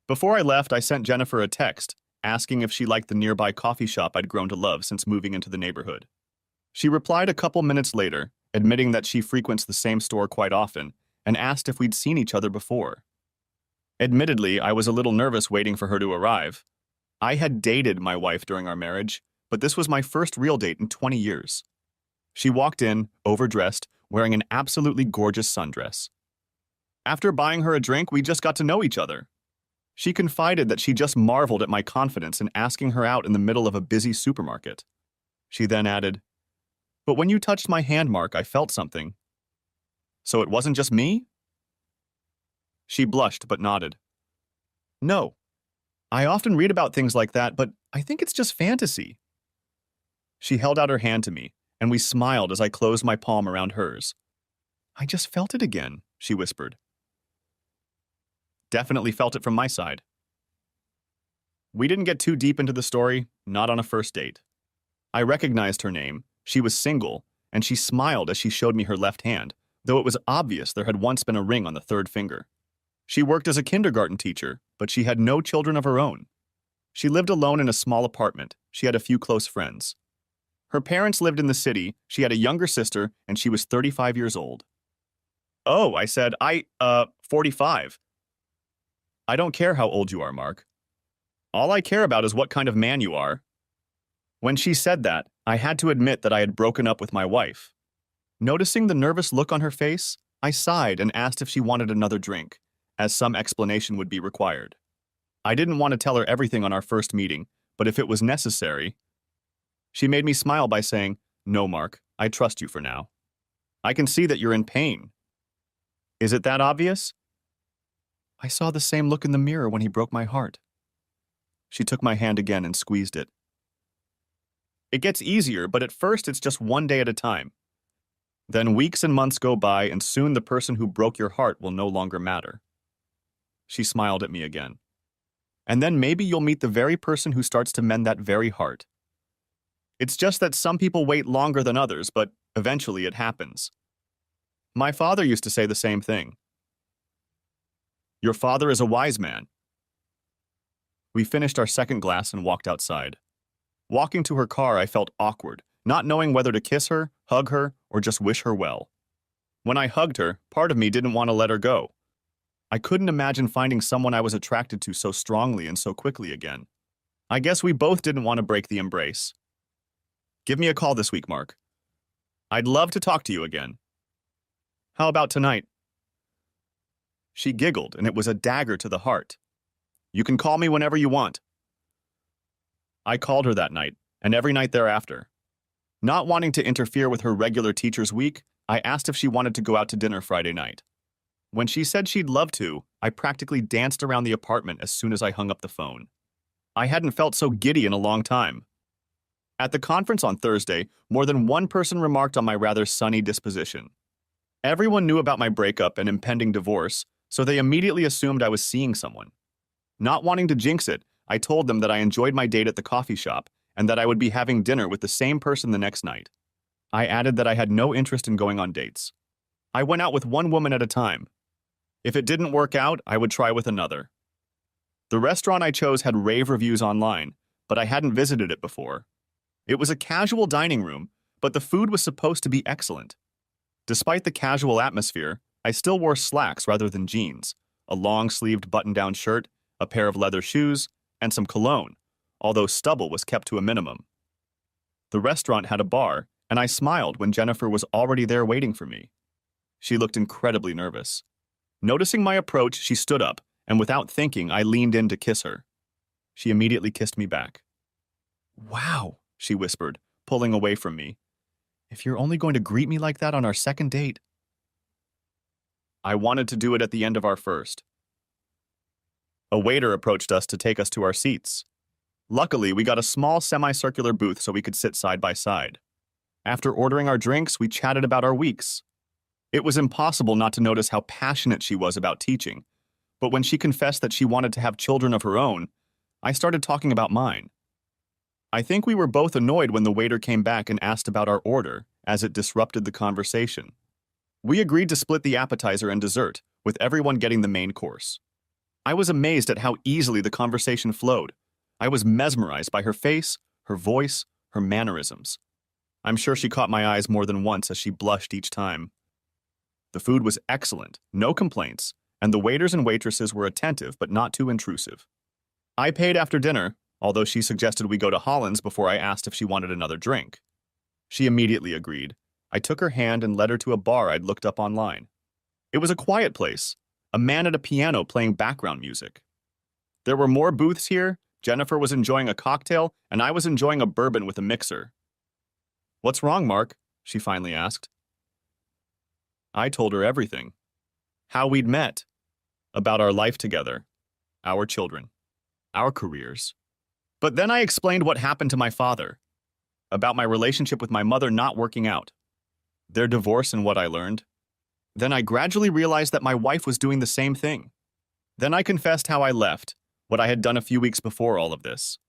Before I left, I sent Jennifer a text, asking if she liked the nearby coffee shop I'd grown to love since moving into the neighborhood. She replied a couple minutes later, admitting that she frequents the same store quite often, and asked if we'd seen each other before. Admittedly, I was a little nervous waiting for her to arrive. I had dated my wife during our marriage, but this was my first real date in 20 years. She walked in, overdressed, wearing an absolutely gorgeous sundress. After buying her a drink, we just got to know each other. She confided that she just marveled at my confidence in asking her out in the middle of a busy supermarket. She then added, "But when you touched my hand, Mark, I felt something. So it wasn't just me?" She blushed but nodded. "No. I often read about things like that, but I think it's just fantasy." She held out her hand to me, and we smiled as I closed my palm around hers. "I just felt it again," she whispered. Definitely felt it from my side. We didn't get too deep into the story, not on a first date. I recognized her name, she was single, and she smiled as she showed me her left hand, though it was obvious there had once been a ring on the third finger. She worked as a kindergarten teacher, but she had no children of her own. She lived alone in a small apartment. She had a few close friends. Her parents lived in the city, she had a younger sister, and she was 35 years old. "Oh," I said, 45. "I don't care how old you are, Mark. All I care about is what kind of man you are." When she said that, I had to admit that I had broken up with my wife. Noticing the nervous look on her face, I sighed and asked if she wanted another drink, as some explanation would be required. I didn't want to tell her everything on our first meeting, but if it was necessary. She made me smile by saying, "No, Mark, I trust you for now. I can see that you're in pain. Is it that obvious?" "I saw the same look in the mirror when he broke my heart." She took my hand again and squeezed it. "It gets easier, but at first it's just one day at a time. Then weeks and months go by, and soon the person who broke your heart will no longer matter." She smiled at me again. "And then maybe you'll meet the very person who starts to mend that very heart. It's just that some people wait longer than others, but eventually it happens. My father used to say the same thing." "Your father is a wise man." We finished our second glass and walked outside. Walking to her car, I felt awkward, not knowing whether to kiss her, hug her, or just wish her well. When I hugged her, part of me didn't want to let her go. I couldn't imagine finding someone I was attracted to so strongly and so quickly again. I guess we both didn't want to break the embrace. "Give me a call this week, Mark. I'd love to talk to you again. How about tonight?" She giggled, and it was a dagger to the heart. "You can call me whenever you want." I called her that night, and every night thereafter. Not wanting to interfere with her regular teacher's week, I asked if she wanted to go out to dinner Friday night. When she said she'd love to, I practically danced around the apartment as soon as I hung up the phone. I hadn't felt so giddy in a long time. At the conference on Thursday, more than one person remarked on my rather sunny disposition. Everyone knew about my breakup and impending divorce, so they immediately assumed I was seeing someone. Not wanting to jinx it, I told them that I enjoyed my date at the coffee shop and that I would be having dinner with the same person the next night. I added that I had no interest in going on dates. I went out with one woman at a time. If it didn't work out, I would try with another. The restaurant I chose had rave reviews online, but I hadn't visited it before. It was a casual dining room, but the food was supposed to be excellent. Despite the casual atmosphere, I still wore slacks rather than jeans, a long-sleeved button-down shirt, a pair of leather shoes, and some cologne, although stubble was kept to a minimum. The restaurant had a bar, and I smiled when Jennifer was already there waiting for me. She looked incredibly nervous. Noticing my approach, she stood up, and without thinking, I leaned in to kiss her. She immediately kissed me back. "Wow," she whispered, pulling away from me. "If you're only going to greet me like that on our second date." I wanted to do it at the end of our first. A waiter approached us to take us to our seats. Luckily, we got a small semicircular booth so we could sit side by side. After ordering our drinks, we chatted about our weeks. It was impossible not to notice how passionate she was about teaching, but when she confessed that she wanted to have children of her own, I started talking about mine. I think we were both annoyed when the waiter came back and asked about our order, as it disrupted the conversation. We agreed to split the appetizer and dessert, with everyone getting the main course. I was amazed at how easily the conversation flowed. I was mesmerized by her face, her voice, her mannerisms. I'm sure she caught my eyes more than once as she blushed each time. The food was excellent, no complaints, and the waiters and waitresses were attentive but not too intrusive. I paid after dinner, although she suggested we go to Holland's before I asked if she wanted another drink. She immediately agreed. I took her hand and led her to a bar I'd looked up online. It was a quiet place, a man at a piano playing background music. There were more booths here. Jennifer was enjoying a cocktail, and I was enjoying a bourbon with a mixer. "What's wrong, Mark?" she finally asked. I told her everything. How we'd met, about our life together, our children, our careers. But then I explained what happened to my father, about my relationship with my mother not working out, their divorce and what I learned. Then I gradually realized that my wife was doing the same thing. Then I confessed how I left, what I had done a few weeks before all of this.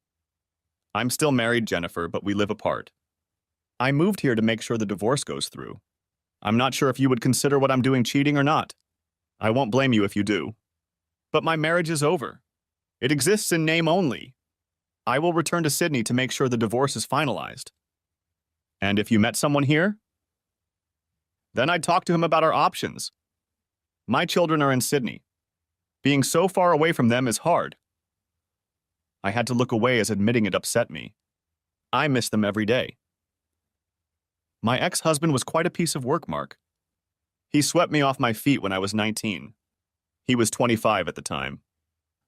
I'm still married, Jennifer, but we live apart. I moved here to make sure the divorce goes through. I'm not sure if you would consider what I'm doing cheating or not. I won't blame you if you do. But my marriage is over. It exists in name only. I will return to Sydney to make sure the divorce is finalized. And if you met someone here? Then I'd talk to him about our options. My children are in Sydney. Being so far away from them is hard. I had to look away as admitting it upset me. I miss them every day. My ex-husband was quite a piece of work, Mark. He swept me off my feet when I was 19. He was 25 at the time.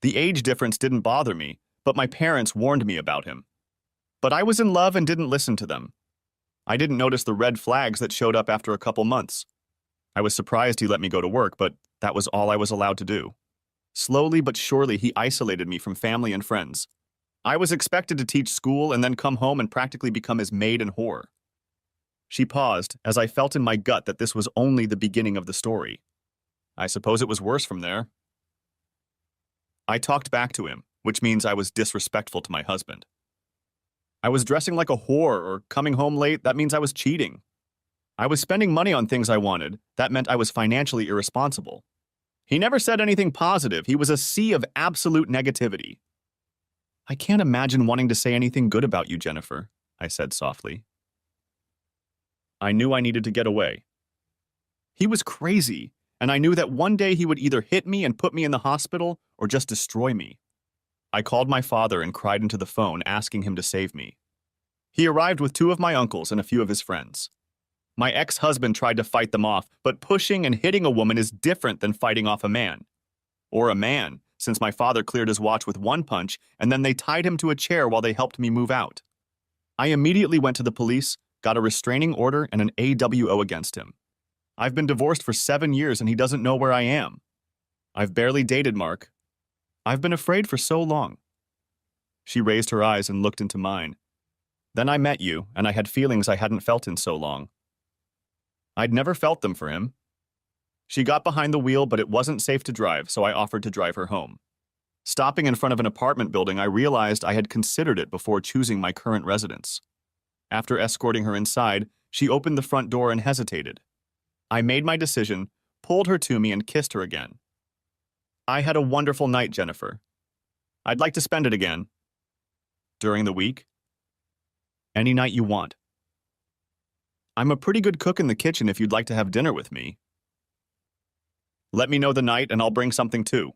The age difference didn't bother me, but my parents warned me about him. But I was in love and didn't listen to them. I didn't notice the red flags that showed up after a couple months. I was surprised he let me go to work, but that was all I was allowed to do. Slowly but surely, he isolated me from family and friends. I was expected to teach school and then come home and practically become his maid and whore. She paused, as I felt in my gut that this was only the beginning of the story. I suppose it was worse from there. I talked back to him, which means I was disrespectful to my husband. I was dressing like a whore or coming home late, that means I was cheating. I was spending money on things I wanted, that meant I was financially irresponsible. He never said anything positive, he was a sea of absolute negativity. I can't imagine wanting to say anything good about you, Jennifer, I said softly. I knew I needed to get away. He was crazy, and I knew that one day he would either hit me and put me in the hospital or just destroy me. I called my father and cried into the phone, asking him to save me. He arrived with 2 of my uncles and a few of his friends. My ex-husband tried to fight them off, but pushing and hitting a woman is different than fighting off a man. Or a man, since my father cleared his watch with 1 punch, and then they tied him to a chair while they helped me move out. I immediately went to the police, got a restraining order and an AWO against him. I've been divorced for 7 years and he doesn't know where I am. I've barely dated Mark. I've been afraid for so long. She raised her eyes and looked into mine. Then I met you, and I had feelings I hadn't felt in so long. I'd never felt them for him. She got behind the wheel, but it wasn't safe to drive, so I offered to drive her home. Stopping in front of an apartment building, I realized I had considered it before choosing my current residence. After escorting her inside, she opened the front door and hesitated. I made my decision, pulled her to me, and kissed her again. I had a wonderful night, Jennifer. I'd like to spend it again. During the week? Any night you want. I'm a pretty good cook in the kitchen if you'd like to have dinner with me. Let me know the night and I'll bring something too.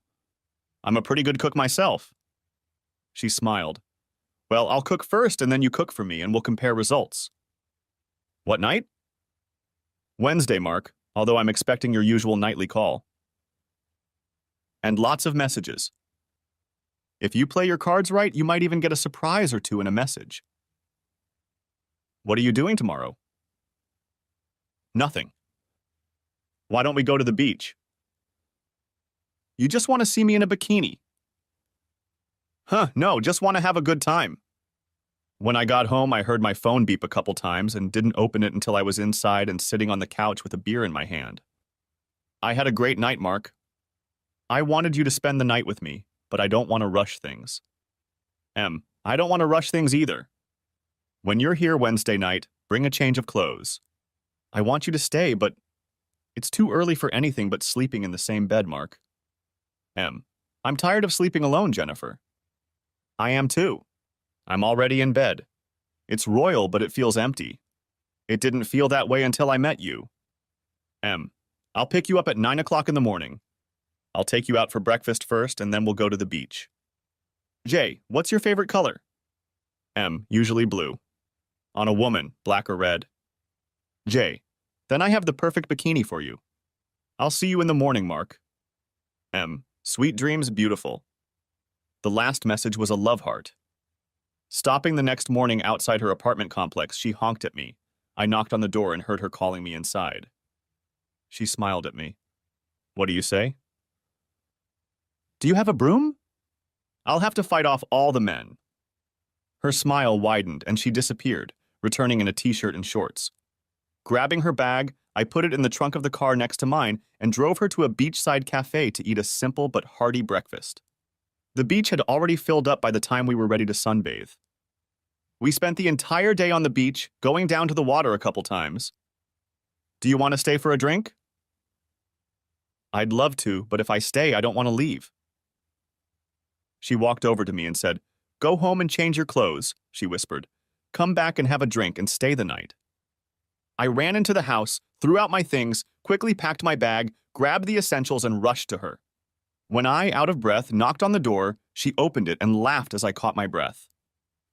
I'm a pretty good cook myself. She smiled. Well, I'll cook first and then you cook for me and we'll compare results. What night? Wednesday, Mark, although I'm expecting your usual nightly call. And lots of messages. If you play your cards right, you might even get a surprise or 2 in a message. What are you doing tomorrow? Nothing. Why don't we go to the beach? You just want to see me in a bikini. No, just want to have a good time. When I got home, I heard my phone beep a couple times and didn't open it until I was inside and sitting on the couch with a beer in my hand. I had a great night, Mark. I wanted you to spend the night with me, but I don't want to rush things. I don't want to rush things either. When you're here Wednesday night, bring a change of clothes. I want you to stay, but it's too early for anything but sleeping in the same bed, Mark. I'm tired of sleeping alone, Jennifer. I am too. I'm already in bed. It's royal, but it feels empty. It didn't feel that way until I met you. M. I'll pick you up at 9 o'clock in the morning. I'll take you out for breakfast first, and then we'll go to the beach. J. What's your favorite color? M. Usually blue. On a woman, black or red. J. Then I have the perfect bikini for you. I'll see you in the morning, Mark. M. Sweet dreams, beautiful. The last message was a love heart. Stopping the next morning outside her apartment complex, she honked at me. I knocked on the door and heard her calling me inside. She smiled at me. What do you say? Do you have a broom? I'll have to fight off all the men. Her smile widened and she disappeared, returning in a t-shirt and shorts. Grabbing her bag, I put it in the trunk of the car next to mine and drove her to a beachside cafe to eat a simple but hearty breakfast. The beach had already filled up by the time we were ready to sunbathe. We spent the entire day on the beach, going down to the water a couple times. Do you want to stay for a drink? I'd love to, but if I stay, I don't want to leave. She walked over to me and said, Go home and change your clothes, she whispered. Come back and have a drink and stay the night. I ran into the house, threw out my things, quickly packed my bag, grabbed the essentials, and rushed to her. When I, out of breath, knocked on the door, she opened it and laughed as I caught my breath.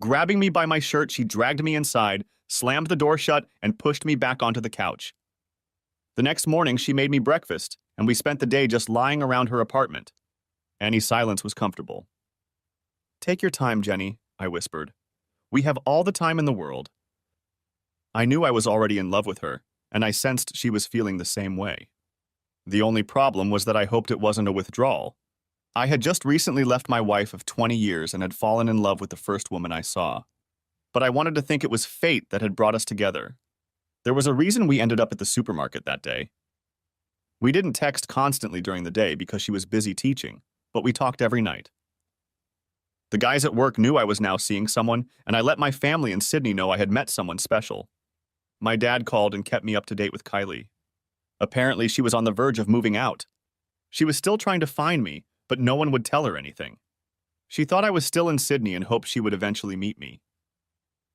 Grabbing me by my shirt, she dragged me inside, slammed the door shut, and pushed me back onto the couch. The next morning, she made me breakfast, and we spent the day just lying around her apartment. Annie's silence was comfortable. Take your time, Jenny, I whispered. We have all the time in the world. I knew I was already in love with her, and I sensed she was feeling the same way. The only problem was that I hoped it wasn't a withdrawal. I had just recently left my wife of 20 years and had fallen in love with the first woman I saw. But I wanted to think it was fate that had brought us together. There was a reason we ended up at the supermarket that day. We didn't text constantly during the day because she was busy teaching, but we talked every night. The guys at work knew I was now seeing someone, and I let my family in Sydney know I had met someone special. My dad called and kept me up to date with Kylie. Apparently, she was on the verge of moving out. She was still trying to find me, but no one would tell her anything. She thought I was still in Sydney and hoped she would eventually meet me.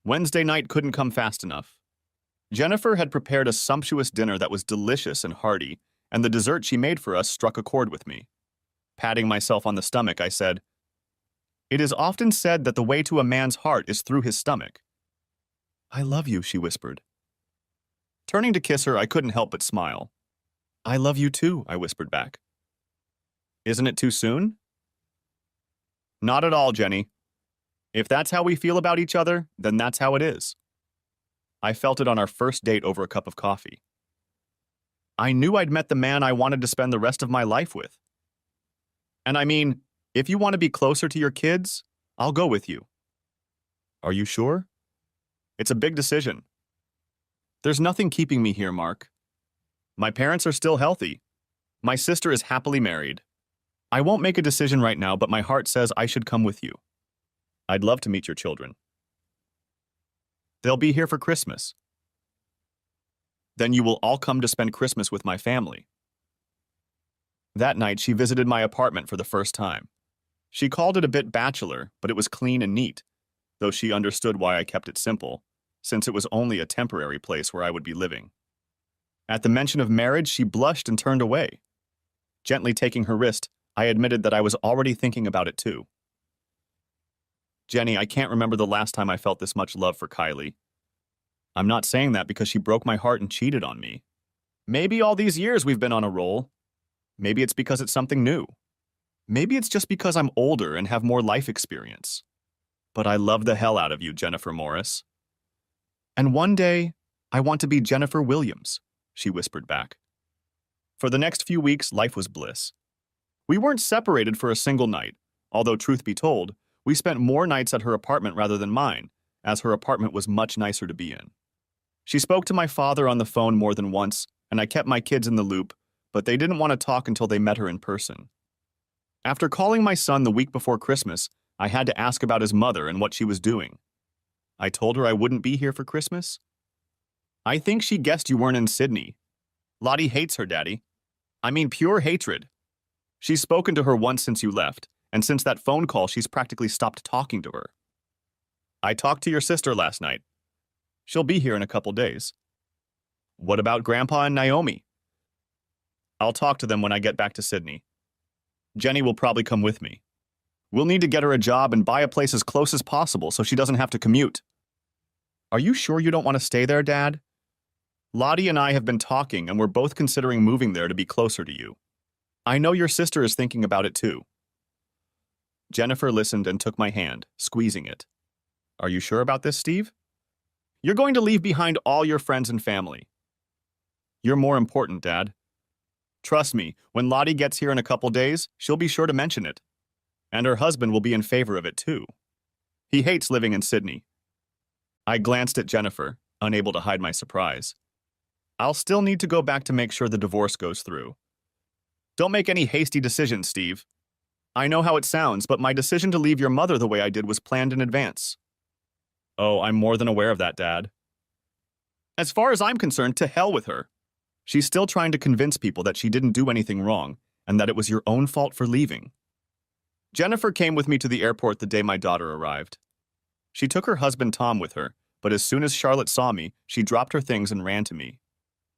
Wednesday night couldn't come fast enough. Jennifer had prepared a sumptuous dinner that was delicious and hearty, and the dessert she made for us struck a chord with me. Patting myself on the stomach, I said, It is often said that the way to a man's heart is through his stomach. I love you, she whispered. Turning to kiss her, I couldn't help but smile. I love you too, I whispered back. Isn't it too soon? Not at all, Jenny. If that's how we feel about each other, then that's how it is. I felt it on our first date over a cup of coffee. I knew I'd met the man I wanted to spend the rest of my life with. And I mean, if you want to be closer to your kids, I'll go with you. Are you sure? It's a big decision. There's nothing keeping me here, Mark. My parents are still healthy. My sister is happily married. I won't make a decision right now, but my heart says I should come with you. I'd love to meet your children. They'll be here for Christmas. Then you will all come to spend Christmas with my family. That night, she visited my apartment for the first time. She called it a bit bachelor, but it was clean and neat, though she understood why I kept it simple, since it was only a temporary place where I would be living. At the mention of marriage, she blushed and turned away. Gently taking her wrist, I admitted that I was already thinking about it too. Jenny, I can't remember the last time I felt this much love for Kylie. I'm not saying that because she broke my heart and cheated on me. Maybe all these years we've been on a roll. Maybe it's because it's something new. Maybe it's just because I'm older and have more life experience. But I love the hell out of you, Jennifer Morris. And one day, I want to be Jennifer Williams, she whispered back. For the next few weeks, life was bliss. We weren't separated for a single night, although truth be told, we spent more nights at her apartment rather than mine, as her apartment was much nicer to be in. She spoke to my father on the phone more than once, and I kept my kids in the loop, but they didn't want to talk until they met her in person. After calling my son the week before Christmas, I had to ask about his mother and what she was doing. I told her I wouldn't be here for Christmas. I think she guessed you weren't in Sydney. Lottie hates her daddy. I mean pure hatred. She's spoken to her once since you left, and since that phone call, she's practically stopped talking to her. I talked to your sister last night. She'll be here in a couple days. What about Grandpa and Naomi? I'll talk to them when I get back to Sydney. Jenny will probably come with me. We'll need to get her a job and buy a place as close as possible so she doesn't have to commute. Are you sure you don't want to stay there, Dad? Lottie and I have been talking and we're both considering moving there to be closer to you. I know your sister is thinking about it too. Jennifer listened and took my hand, squeezing it. Are you sure about this, Steve? You're going to leave behind all your friends and family. You're more important, Dad. Trust me, when Lottie gets here in a couple days, she'll be sure to mention it. And her husband will be in favor of it too. He hates living in Sydney. I glanced at Jennifer, unable to hide my surprise. I'll still need to go back to make sure the divorce goes through. Don't make any hasty decisions, Steve. I know how it sounds, but my decision to leave your mother the way I did was planned in advance. Oh, I'm more than aware of that, Dad. As far as I'm concerned, to hell with her. She's still trying to convince people that she didn't do anything wrong and that it was your own fault for leaving. Jennifer came with me to the airport the day my daughter arrived. She took her husband Tom with her, but as soon as Charlotte saw me, she dropped her things and ran to me.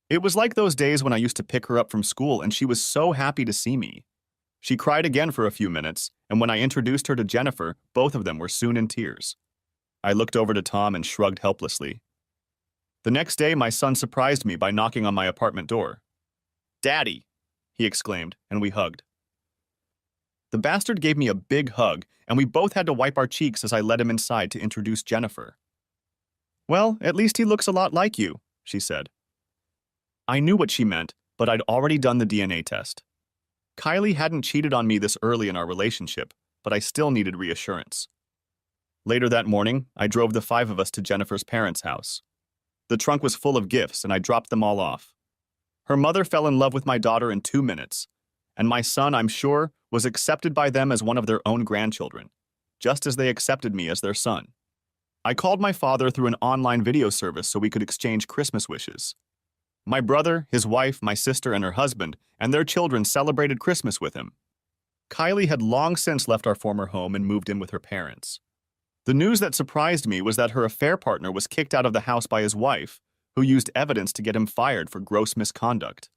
It was like those days when I used to pick her up from school and she was so happy to see me. She cried again for a few minutes, and when I introduced her to Jennifer, both of them were soon in tears. I looked over to Tom and shrugged helplessly. The next day, my son surprised me by knocking on my apartment door. "Daddy!" he exclaimed, and we hugged. The bastard gave me a big hug, and we both had to wipe our cheeks as I led him inside to introduce Jennifer. "Well, at least he looks a lot like you," she said. I knew what she meant, but I'd already done the DNA test. Kylie hadn't cheated on me this early in our relationship, but I still needed reassurance. Later that morning, I drove the 5 of us to Jennifer's parents' house. The trunk was full of gifts, and I dropped them all off. Her mother fell in love with my daughter in 2 minutes, and my son, I'm sure, was accepted by them as one of their own grandchildren, just as they accepted me as their son. I called my father through an online video service so we could exchange Christmas wishes. My brother, his wife, my sister, and her husband, and their children celebrated Christmas with him. Kylie had long since left our former home and moved in with her parents. The news that surprised me was that her affair partner was kicked out of the house by his wife, who used evidence to get him fired for gross misconduct.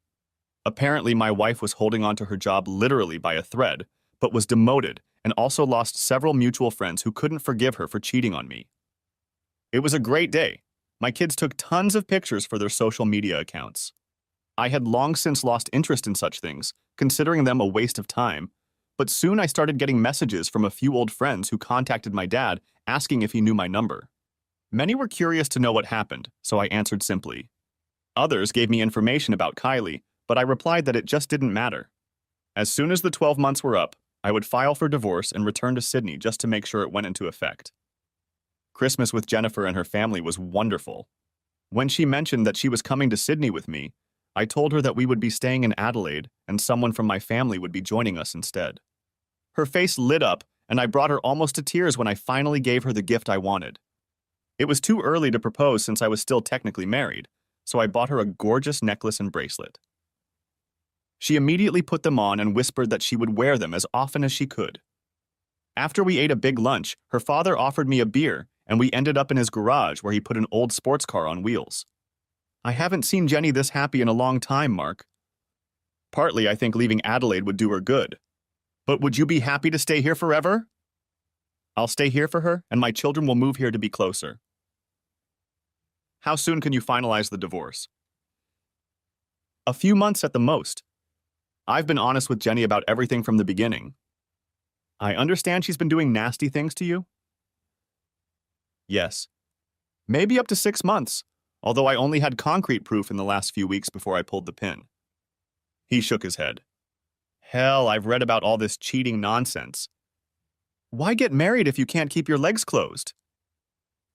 Apparently, my wife was holding on to her job literally by a thread, but was demoted and also lost several mutual friends who couldn't forgive her for cheating on me. It was a great day. My kids took tons of pictures for their social media accounts. I had long since lost interest in such things, considering them a waste of time, but soon I started getting messages from a few old friends who contacted my dad asking if he knew my number. Many were curious to know what happened, so I answered simply. Others gave me information about Kylie, but I replied that it just didn't matter. As soon as the 12 months were up, I would file for divorce and return to Sydney just to make sure it went into effect. Christmas with Jennifer and her family was wonderful. When she mentioned that she was coming to Sydney with me, I told her that we would be staying in Adelaide and someone from my family would be joining us instead. Her face lit up, and I brought her almost to tears when I finally gave her the gift I wanted. It was too early to propose since I was still technically married, so I bought her a gorgeous necklace and bracelet. She immediately put them on and whispered that she would wear them as often as she could. After we ate a big lunch, her father offered me a beer, and we ended up in his garage where he put an old sports car on wheels. I haven't seen Jenny this happy in a long time, Mark. Partly, I think leaving Adelaide would do her good. But would you be happy to stay here forever? I'll stay here for her, and my children will move here to be closer. How soon can you finalize the divorce? A few months at the most. I've been honest with Jenny about everything from the beginning. I understand she's been doing nasty things to you? Yes. Maybe up to 6 months, although I only had concrete proof in the last few weeks before I pulled the pin. He shook his head. Hell, I've read about all this cheating nonsense. Why get married if you can't keep your legs closed?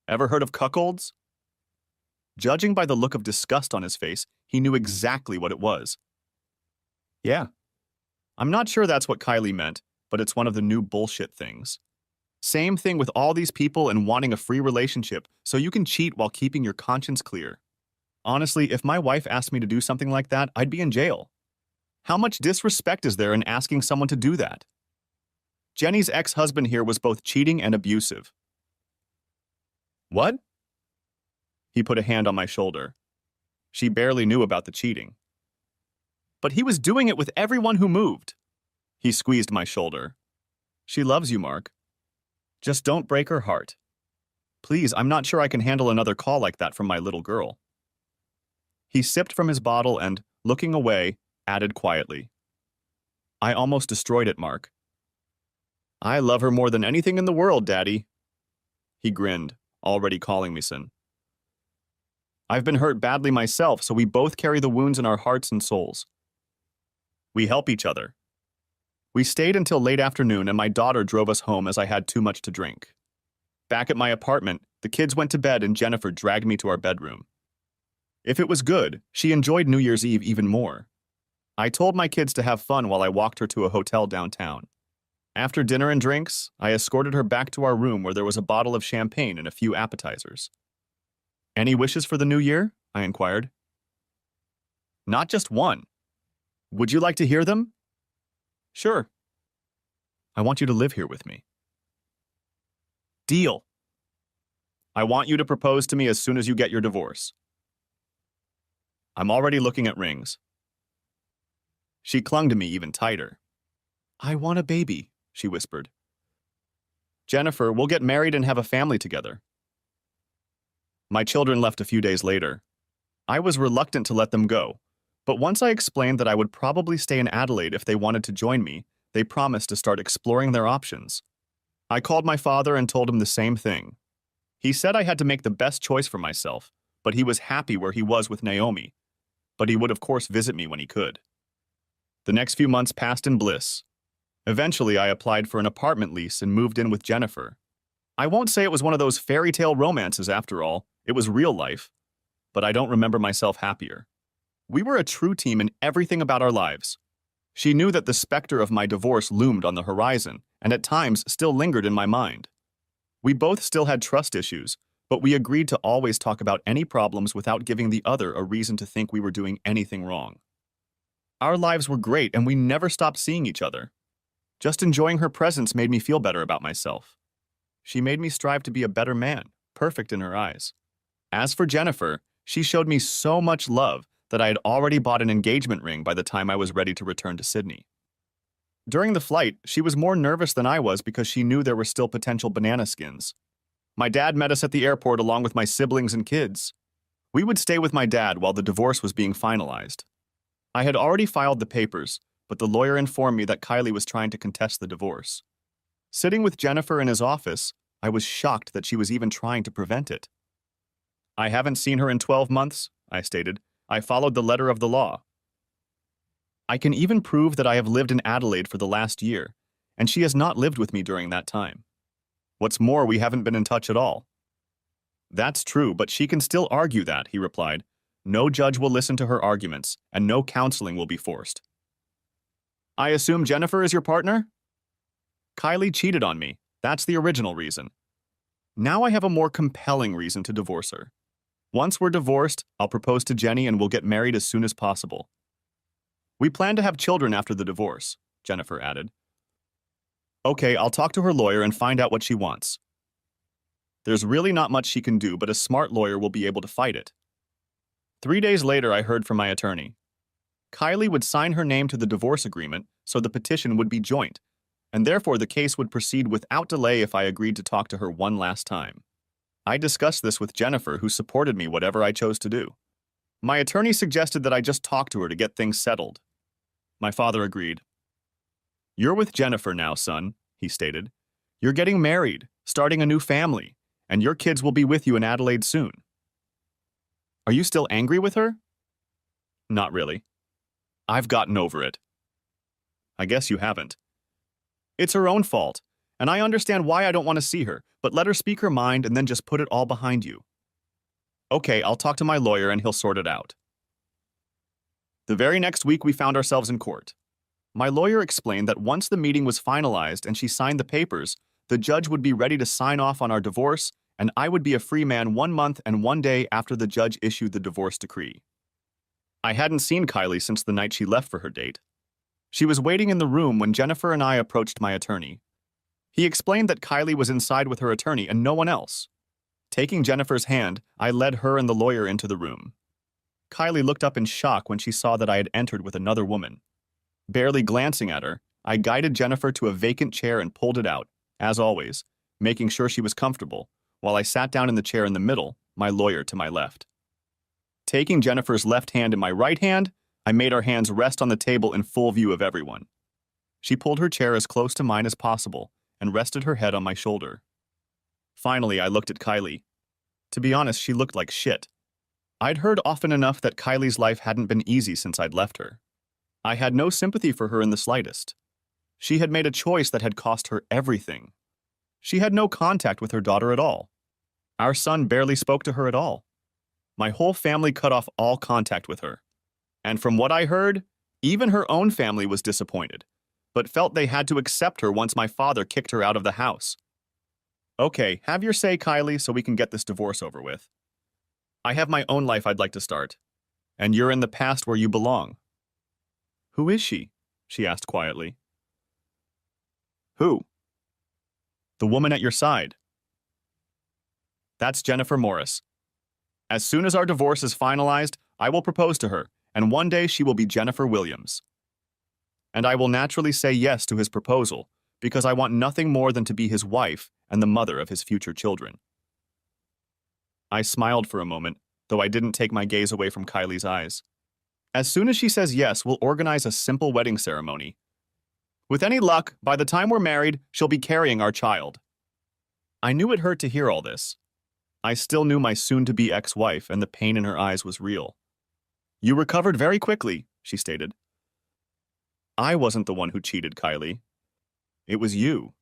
Ever heard of cuckolds? Judging by the look of disgust on his face, he knew exactly what it was. Yeah. I'm not sure that's what Kylie meant, but it's one of the new bullshit things. Same thing with all these people and wanting a free relationship so you can cheat while keeping your conscience clear. Honestly, if my wife asked me to do something like that, I'd be in jail. How much disrespect is there in asking someone to do that? Jenny's ex-husband here was both cheating and abusive. What? He put a hand on my shoulder. She barely knew about the cheating. But he was doing it with everyone who moved. He squeezed my shoulder. She loves you, Mark. Just don't break her heart. Please, I'm not sure I can handle another call like that from my little girl. He sipped from his bottle and, looking away, added quietly, I almost destroyed it, Mark. I love her more than anything in the world, Daddy. He grinned, already calling me son. I've been hurt badly myself, so we both carry the wounds in our hearts and souls. We help each other. We stayed until late afternoon and my daughter drove us home as I had too much to drink. Back at my apartment, the kids went to bed and Jennifer dragged me to our bedroom. If it was good, she enjoyed New Year's Eve even more. I told my kids to have fun while I walked her to a hotel downtown. After dinner and drinks, I escorted her back to our room where there was a bottle of champagne and a few appetizers. Any wishes for the new year? I inquired. Not just one. Would you like to hear them? Sure. I want you to live here with me. Deal. I want you to propose to me as soon as you get your divorce. I'm already looking at rings. She clung to me even tighter. I want a baby, she whispered. Jennifer, we'll get married and have a family together. My children left a few days later. I was reluctant to let them go, but once I explained that I would probably stay in Adelaide if they wanted to join me, they promised to start exploring their options. I called my father and told him the same thing. He said I had to make the best choice for myself, but he was happy where he was with Naomi. But he would of course visit me when he could. The next few months passed in bliss. Eventually, I applied for an apartment lease and moved in with Jennifer. I won't say it was one of those fairy tale romances after all, it was real life. But I don't remember myself happier. We were a true team in everything about our lives. She knew that the specter of my divorce loomed on the horizon, and at times still lingered in my mind. We both still had trust issues, but we agreed to always talk about any problems without giving the other a reason to think we were doing anything wrong. Our lives were great and we never stopped seeing each other. Just enjoying her presence made me feel better about myself. She made me strive to be a better man, perfect in her eyes. As for Jennifer, she showed me so much love that I had already bought an engagement ring by the time I was ready to return to Sydney. During the flight, she was more nervous than I was because she knew there were still potential banana skins. My dad met us at the airport along with my siblings and kids. We would stay with my dad while the divorce was being finalized. I had already filed the papers, but the lawyer informed me that Kylie was trying to contest the divorce. Sitting with Jennifer in his office, I was shocked that she was even trying to prevent it. I haven't seen her in 12 months, I stated. I followed the letter of the law. I can even prove that I have lived in Adelaide for the last year, and she has not lived with me during that time. What's more, we haven't been in touch at all. That's true, but she can still argue that, he replied. No judge will listen to her arguments, and no counseling will be forced. I assume Jennifer is your partner? Kylie cheated on me. That's the original reason. Now I have a more compelling reason to divorce her. Once we're divorced, I'll propose to Jenny and we'll get married as soon as possible. We plan to have children after the divorce, Jennifer added. Okay, I'll talk to her lawyer and find out what she wants. There's really not much she can do, but a smart lawyer will be able to fight it. 3 days later, I heard from my attorney. Kylie would sign her name to the divorce agreement, so the petition would be joint, and therefore the case would proceed without delay if I agreed to talk to her one last time. I discussed this with Jennifer, who supported me whatever I chose to do. My attorney suggested that I just talk to her to get things settled. My father agreed. You're with Jennifer now, son, he stated. You're getting married, starting a new family, and your kids will be with you in Adelaide soon. Are you still angry with her? Not really. I've gotten over it. I guess you haven't. It's her own fault, and I understand why I don't want to see her, but let her speak her mind and then just put it all behind you. Okay, I'll talk to my lawyer and he'll sort it out. The very next week, we found ourselves in court. My lawyer explained that once the meeting was finalized and she signed the papers, the judge would be ready to sign off on our divorce, and I would be a free man 1 month and 1 day after the judge issued the divorce decree. I hadn't seen Kylie since the night she left for her date. She was waiting in the room when Jennifer and I approached my attorney. He explained that Kylie was inside with her attorney and no one else. Taking Jennifer's hand, I led her and the lawyer into the room. Kylie looked up in shock when she saw that I had entered with another woman. Barely glancing at her, I guided Jennifer to a vacant chair and pulled it out, as always, making sure she was comfortable, while I sat down in the chair in the middle, my lawyer to my left. Taking Jennifer's left hand in my right hand, I made our hands rest on the table in full view of everyone. She pulled her chair as close to mine as possible and rested her head on my shoulder. Finally, I looked at Kylie. To be honest, she looked like shit. I'd heard often enough that Kylie's life hadn't been easy since I'd left her. I had no sympathy for her in the slightest. She had made a choice that had cost her everything. She had no contact with her daughter at all. Our son barely spoke to her at all. My whole family cut off all contact with her. And from what I heard, even her own family was disappointed, but felt they had to accept her once my father kicked her out of the house. Okay, have your say, Kylie, so we can get this divorce over with. I have my own life I'd like to start, and you're in the past where you belong. Who is she? She asked quietly. Who? The woman at your side. That's Jennifer Morris. As soon as our divorce is finalized, I will propose to her, and one day she will be Jennifer Williams. And I will naturally say yes to his proposal, because I want nothing more than to be his wife and the mother of his future children. I smiled for a moment, though I didn't take my gaze away from Kylie's eyes. As soon as she says yes, we'll organize a simple wedding ceremony. With any luck, by the time we're married, she'll be carrying our child. I knew it hurt to hear all this. I still knew my soon-to-be ex-wife, and the pain in her eyes was real. You recovered very quickly, she stated. I wasn't the one who cheated, Kylie. It was you.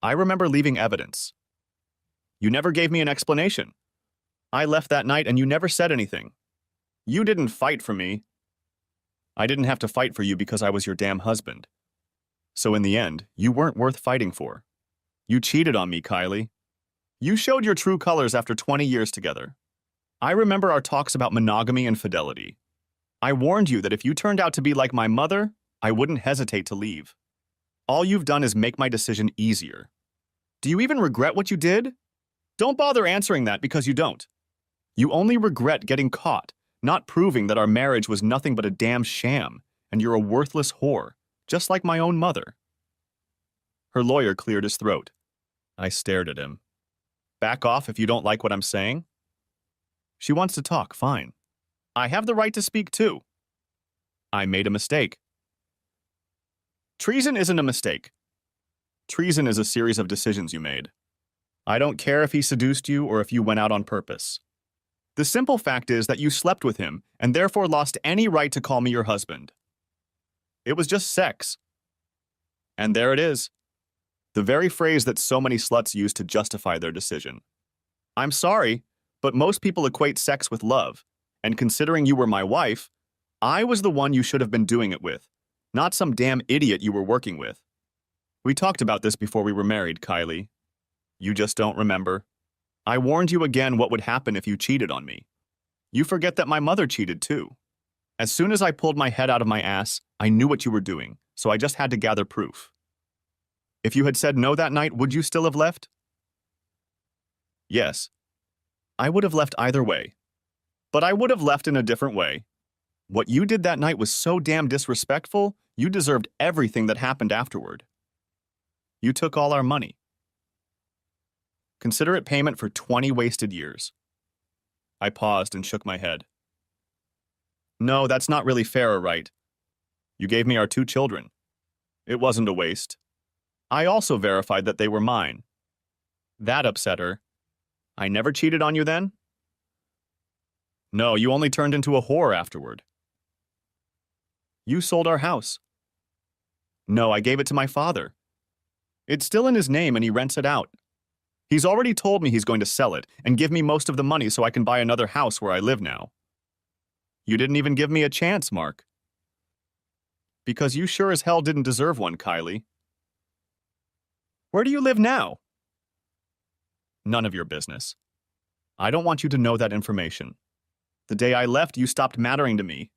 I remember leaving evidence. You never gave me an explanation. I left that night and you never said anything. You didn't fight for me. I didn't have to fight for you because I was your damn husband. So in the end, you weren't worth fighting for. You cheated on me, Kylie. You showed your true colors after 20 years together. I remember our talks about monogamy and fidelity. I warned you that if you turned out to be like my mother, I wouldn't hesitate to leave. All you've done is make my decision easier. Do you even regret what you did? Don't bother answering that because you don't. You only regret getting caught, not proving that our marriage was nothing but a damn sham, and you're a worthless whore, just like my own mother. Her lawyer cleared his throat. I stared at him. Back off if you don't like what I'm saying. She wants to talk, fine. I have the right to speak too. I made a mistake. Treason isn't a mistake. Treason is a series of decisions you made. I don't care if he seduced you or if you went out on purpose. The simple fact is that you slept with him and therefore lost any right to call me your husband. It was just sex. And there it is. The very phrase that so many sluts use to justify their decision. I'm sorry, but most people equate sex with love, and considering you were my wife, I was the one you should have been doing it with, not some damn idiot you were working with. We talked about this before we were married, Kylie. You just don't remember. I warned you again what would happen if you cheated on me. You forget that my mother cheated too. As soon as I pulled my head out of my ass, I knew what you were doing, so I just had to gather proof. If you had said no that night, would you still have left? Yes. I would have left either way. But I would have left in a different way. What you did that night was so damn disrespectful, you deserved everything that happened afterward. You took all our money. Consider it payment for 20 wasted years. I paused and shook my head. No, that's not really fair or right. You gave me our 2 children. It wasn't a waste. I also verified that they were mine. That upset her. I never cheated on you then? No, you only turned into a whore afterward. You sold our house. No, I gave it to my father. It's still in his name and he rents it out. He's already told me he's going to sell it and give me most of the money so I can buy another house where I live now. You didn't even give me a chance, Mark. Because you sure as hell didn't deserve one, Kylie. Where do you live now? None of your business. I don't want you to know that information. The day I left, you stopped mattering to me.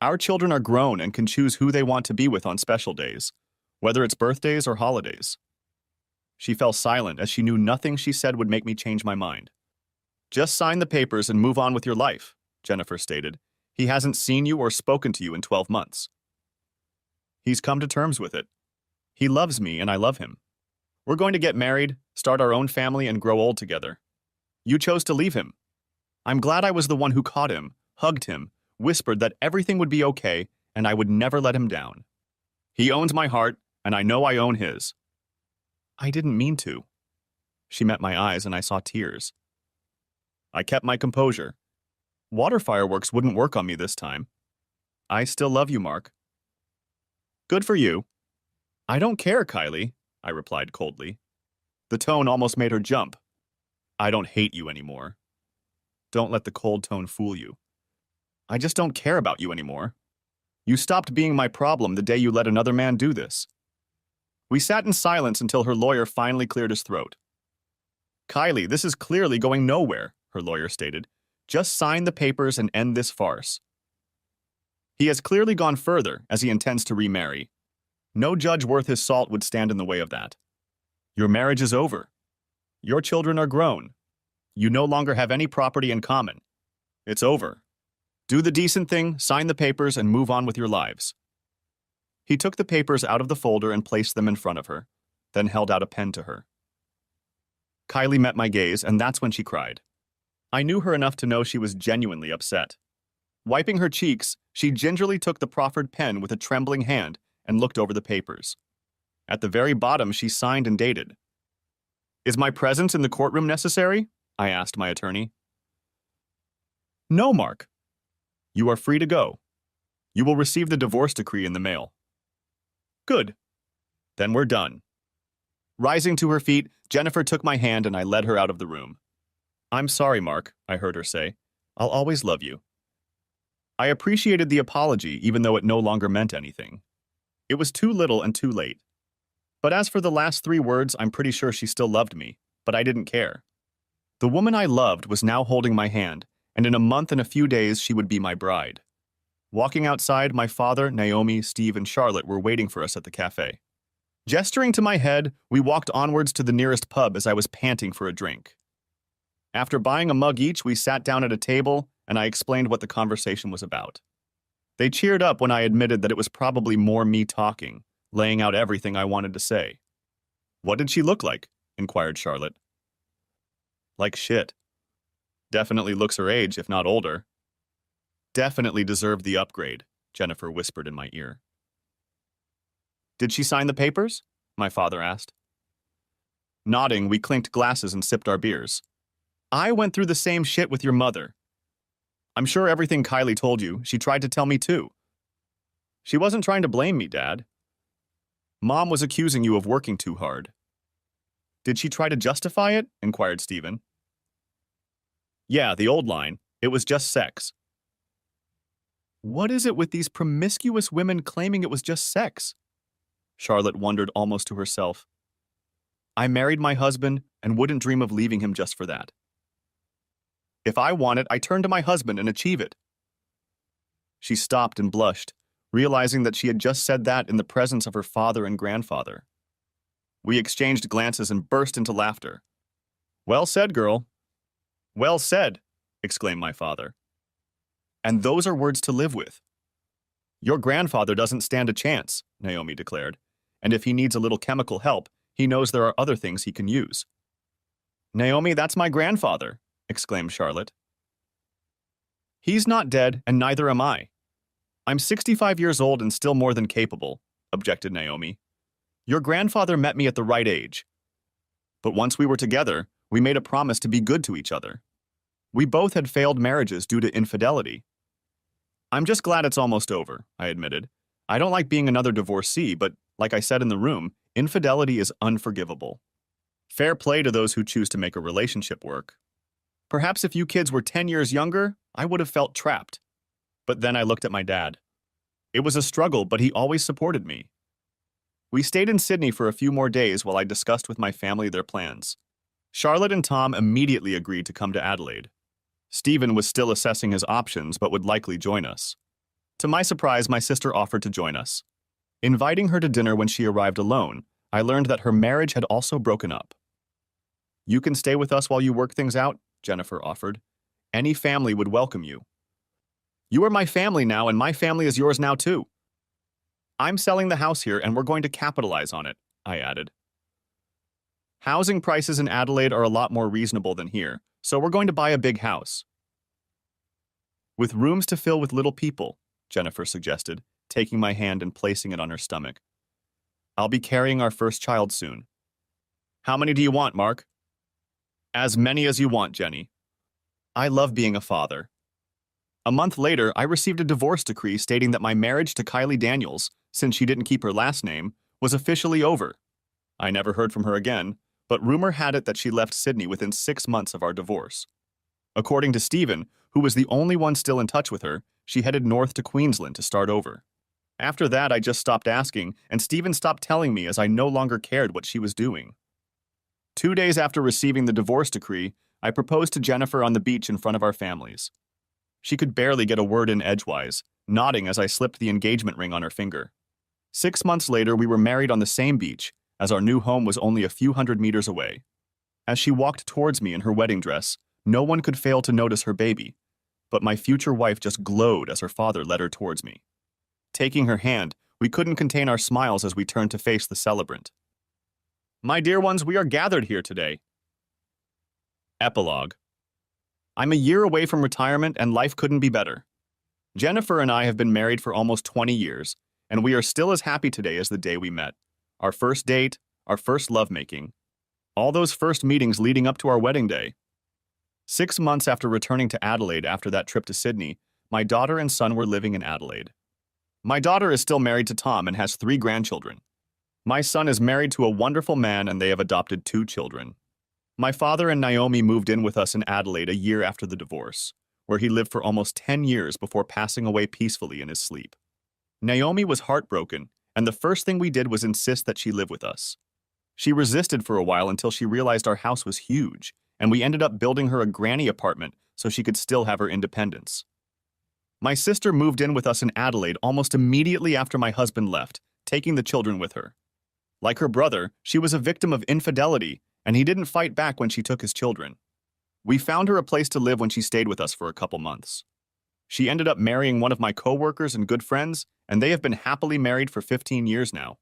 Our children are grown and can choose who they want to be with on special days, whether it's birthdays or holidays. She fell silent as she knew nothing she said would make me change my mind. Just sign the papers and move on with your life, Jennifer stated, He hasn't seen you or spoken to you in 12 months. He's come to terms with it. He loves me and I love him. We're going to get married, start our own family, and grow old together. You chose to leave him. I'm glad I was the one who caught him, hugged him, whispered that everything would be okay, and I would never let him down. He owns my heart, and I know I own his. I didn't mean to. She met my eyes, and I saw tears. I kept my composure. Water fireworks wouldn't work on me this time. I still love you, Mark. Good for you. I don't care, Kylie, I replied coldly. The tone almost made her jump. I don't hate you anymore. Don't let the cold tone fool you. I just don't care about you anymore. You stopped being my problem the day you let another man do this. We sat in silence until her lawyer finally cleared his throat. Kylie, this is clearly going nowhere, her lawyer stated. Just sign the papers and end this farce. He has clearly gone further, as he intends to remarry. No judge worth his salt would stand in the way of that. Your marriage is over. Your children are grown. You no longer have any property in common. It's over. Do the decent thing, sign the papers, and move on with your lives. He took the papers out of the folder and placed them in front of her, then held out a pen to her. Kylie met my gaze, and that's when she cried. I knew her enough to know she was genuinely upset. Wiping her cheeks, she gingerly took the proffered pen with a trembling hand and looked over the papers. At the very bottom, she signed and dated. Is my presence in the courtroom necessary? I asked my attorney. No, Mark. You are free to go. You will receive the divorce decree in the mail. Good. Then we're done. Rising to her feet, Jennifer took my hand and I led her out of the room. I'm sorry, Mark, I heard her say. I'll always love you. I appreciated the apology, even though it no longer meant anything. It was too little and too late. But as for the last 3 words, I'm pretty sure she still loved me, but I didn't care. The woman I loved was now holding my hand, and in a month and a few days she would be my bride. Walking outside, my father, Naomi, Steve, and Charlotte were waiting for us at the cafe. Gesturing to my head, we walked onwards to the nearest pub as I was panting for a drink. After buying a mug each, we sat down at a table, and I explained what the conversation was about. They cheered up when I admitted that it was probably more me talking, laying out everything I wanted to say. What did she look like? Inquired Charlotte. Like shit. Definitely looks her age, if not older. Definitely deserved the upgrade, Jennifer whispered in my ear. Did she sign the papers? My father asked. Nodding, we clinked glasses and sipped our beers. I went through the same shit with your mother. I'm sure everything Kylie told you, she tried to tell me too. She wasn't trying to blame me, Dad. Mom was accusing you of working too hard. Did she try to justify it? Inquired Stephen. Yeah, the old line. It was just sex. What is it with these promiscuous women claiming it was just sex? Charlotte wondered almost to herself. I married my husband and wouldn't dream of leaving him just for that. If I want it, I turn to my husband and achieve it. She stopped and blushed, realizing that she had just said that in the presence of her father and grandfather. We exchanged glances and burst into laughter. Well said, girl. Well said, exclaimed my father. And those are words to live with. Your grandfather doesn't stand a chance, Naomi declared, and if he needs a little chemical help, he knows there are other things he can use. Naomi, that's my grandfather, exclaimed Charlotte. He's not dead, and neither am I. I'm 65 years old and still more than capable, objected Naomi. Your grandfather met me at the right age. But once we were together, we made a promise to be good to each other. We both had failed marriages due to infidelity. I'm just glad it's almost over, I admitted. I don't like being another divorcee, but like I said in the room, infidelity is unforgivable. Fair play to those who choose to make a relationship work. Perhaps if you kids were 10 years younger, I would have felt trapped. But then I looked at my dad. It was a struggle, but he always supported me. We stayed in Sydney for a few more days while I discussed with my family their plans. Charlotte and Tom immediately agreed to come to Adelaide. Stephen was still assessing his options but would likely join us. To my surprise, my sister offered to join us. Inviting her to dinner when she arrived alone, I learned that her marriage had also broken up. You can stay with us while you work things out, Jennifer offered. Any family would welcome you. You are my family now, and my family is yours now too. I'm selling the house here, and we're going to capitalize on it, I added. Housing prices in Adelaide are a lot more reasonable than here, so we're going to buy a big house. With rooms to fill with little people, Jennifer suggested, taking my hand and placing it on her stomach. I'll be carrying our first child soon. How many do you want, Mark? As many as you want, Jenny. I love being a father. A month later, I received a divorce decree stating that my marriage to Kylie Daniels, since she didn't keep her last name, was officially over. I never heard from her again, but rumor had it that she left Sydney within 6 months of our divorce. According to Stephen, who was the only one still in touch with her, she headed north to Queensland to start over. After that, I just stopped asking, and Stephen stopped telling me as I no longer cared what she was doing. 2 days after receiving the divorce decree, I proposed to Jennifer on the beach in front of our families. She could barely get a word in edgewise, nodding as I slipped the engagement ring on her finger. 6 months later, we were married on the same beach, as our new home was only a few hundred meters away. As she walked towards me in her wedding dress, no one could fail to notice her baby, but my future wife just glowed as her father led her towards me. Taking her hand, we couldn't contain our smiles as we turned to face the celebrant. My dear ones, we are gathered here today. Epilogue. I'm a year away from retirement and life couldn't be better. Jennifer and I have been married for almost 20 years, and we are still as happy today as the day we met. Our first date, our first lovemaking, all those first meetings leading up to our wedding day. 6 months after returning to Adelaide after that trip to Sydney, my daughter and son were living in Adelaide. My daughter is still married to Tom and has 3 grandchildren. My son is married to a wonderful man and they have adopted 2 children. My father and Naomi moved in with us in Adelaide a year after the divorce, where he lived for almost 10 years before passing away peacefully in his sleep. Naomi was heartbroken, and the first thing we did was insist that she live with us. She resisted for a while until she realized our house was huge, and we ended up building her a granny apartment so she could still have her independence. My sister moved in with us in Adelaide almost immediately after my husband left, taking the children with her. Like her brother, she was a victim of infidelity, and he didn't fight back when she took his children. We found her a place to live when she stayed with us for a couple months. She ended up marrying one of my coworkers and good friends, and they have been happily married for 15 years now.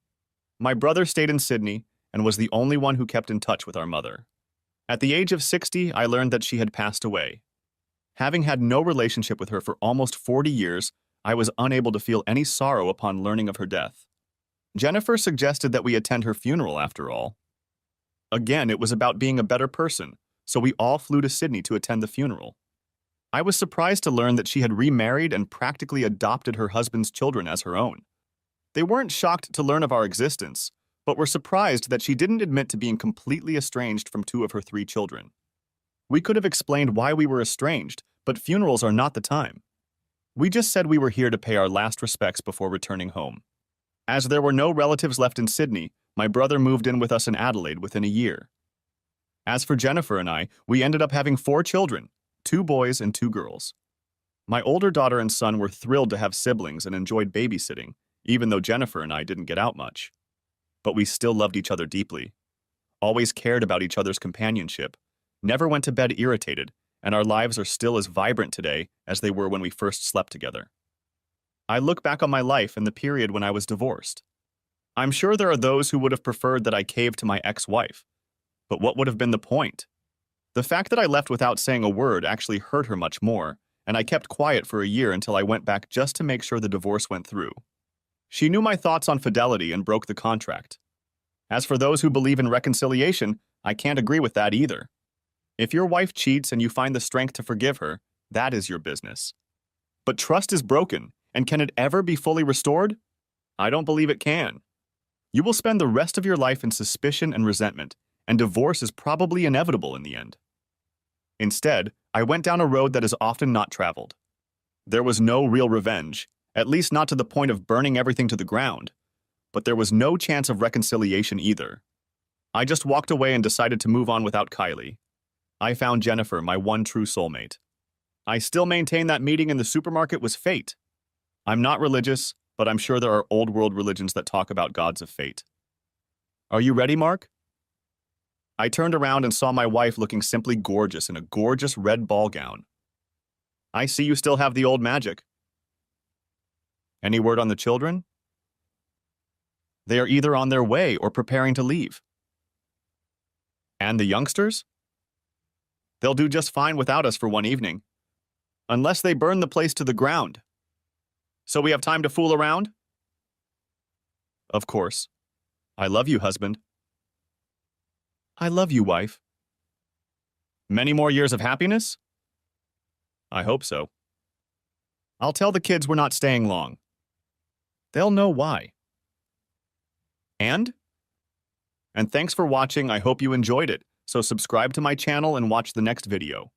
My brother stayed in Sydney and was the only one who kept in touch with our mother. At the age of 60, I learned that she had passed away. Having had no relationship with her for almost 40 years, I was unable to feel any sorrow upon learning of her death. Jennifer suggested that we attend her funeral after all. Again, it was about being a better person, so we all flew to Sydney to attend the funeral. I was surprised to learn that she had remarried and practically adopted her husband's children as her own. They weren't shocked to learn of our existence, but were surprised that she didn't admit to being completely estranged from 2 of her 3 children. We could have explained why we were estranged, but funerals are not the time. We just said we were here to pay our last respects before returning home. As there were no relatives left in Sydney, my brother moved in with us in Adelaide within a year. As for Jennifer and I, we ended up having 4 children, 2 boys and 2 girls. My older daughter and son were thrilled to have siblings and enjoyed babysitting, even though Jennifer and I didn't get out much. But we still loved each other deeply, always cared about each other's companionship, never went to bed irritated, and our lives are still as vibrant today as they were when we first slept together. I look back on my life in the period when I was divorced. I'm sure there are those who would have preferred that I cave to my ex-wife, but what would have been the point? The fact that I left without saying a word actually hurt her much more, and I kept quiet for a year until I went back just to make sure the divorce went through. She knew my thoughts on fidelity and broke the contract. As for those who believe in reconciliation, I can't agree with that either. If your wife cheats and you find the strength to forgive her, that is your business. But trust is broken, and can it ever be fully restored? I don't believe it can. You will spend the rest of your life in suspicion and resentment, and divorce is probably inevitable in the end. Instead, I went down a road that is often not traveled. There was no real revenge, at least not to the point of burning everything to the ground, but there was no chance of reconciliation either. I just walked away and decided to move on without Kylie. I found Jennifer, my one true soulmate. I still maintain that meeting in the supermarket was fate. I'm not religious, but I'm sure there are old world religions that talk about gods of fate. Are you ready, Mark? I turned around and saw my wife looking simply gorgeous in a gorgeous red ball gown. I see you still have the old magic, Any word on the children? They are either on their way or preparing to leave. And the youngsters? They'll do just fine without us for one evening. Unless they burn the place to the ground. So we have time to fool around? Of course. I love you, husband. I love you, wife. Many more years of happiness? I hope so. I'll tell the kids we're not staying long. They'll know why. And thanks for watching. I hope you enjoyed it. So subscribe to my channel and watch the next video.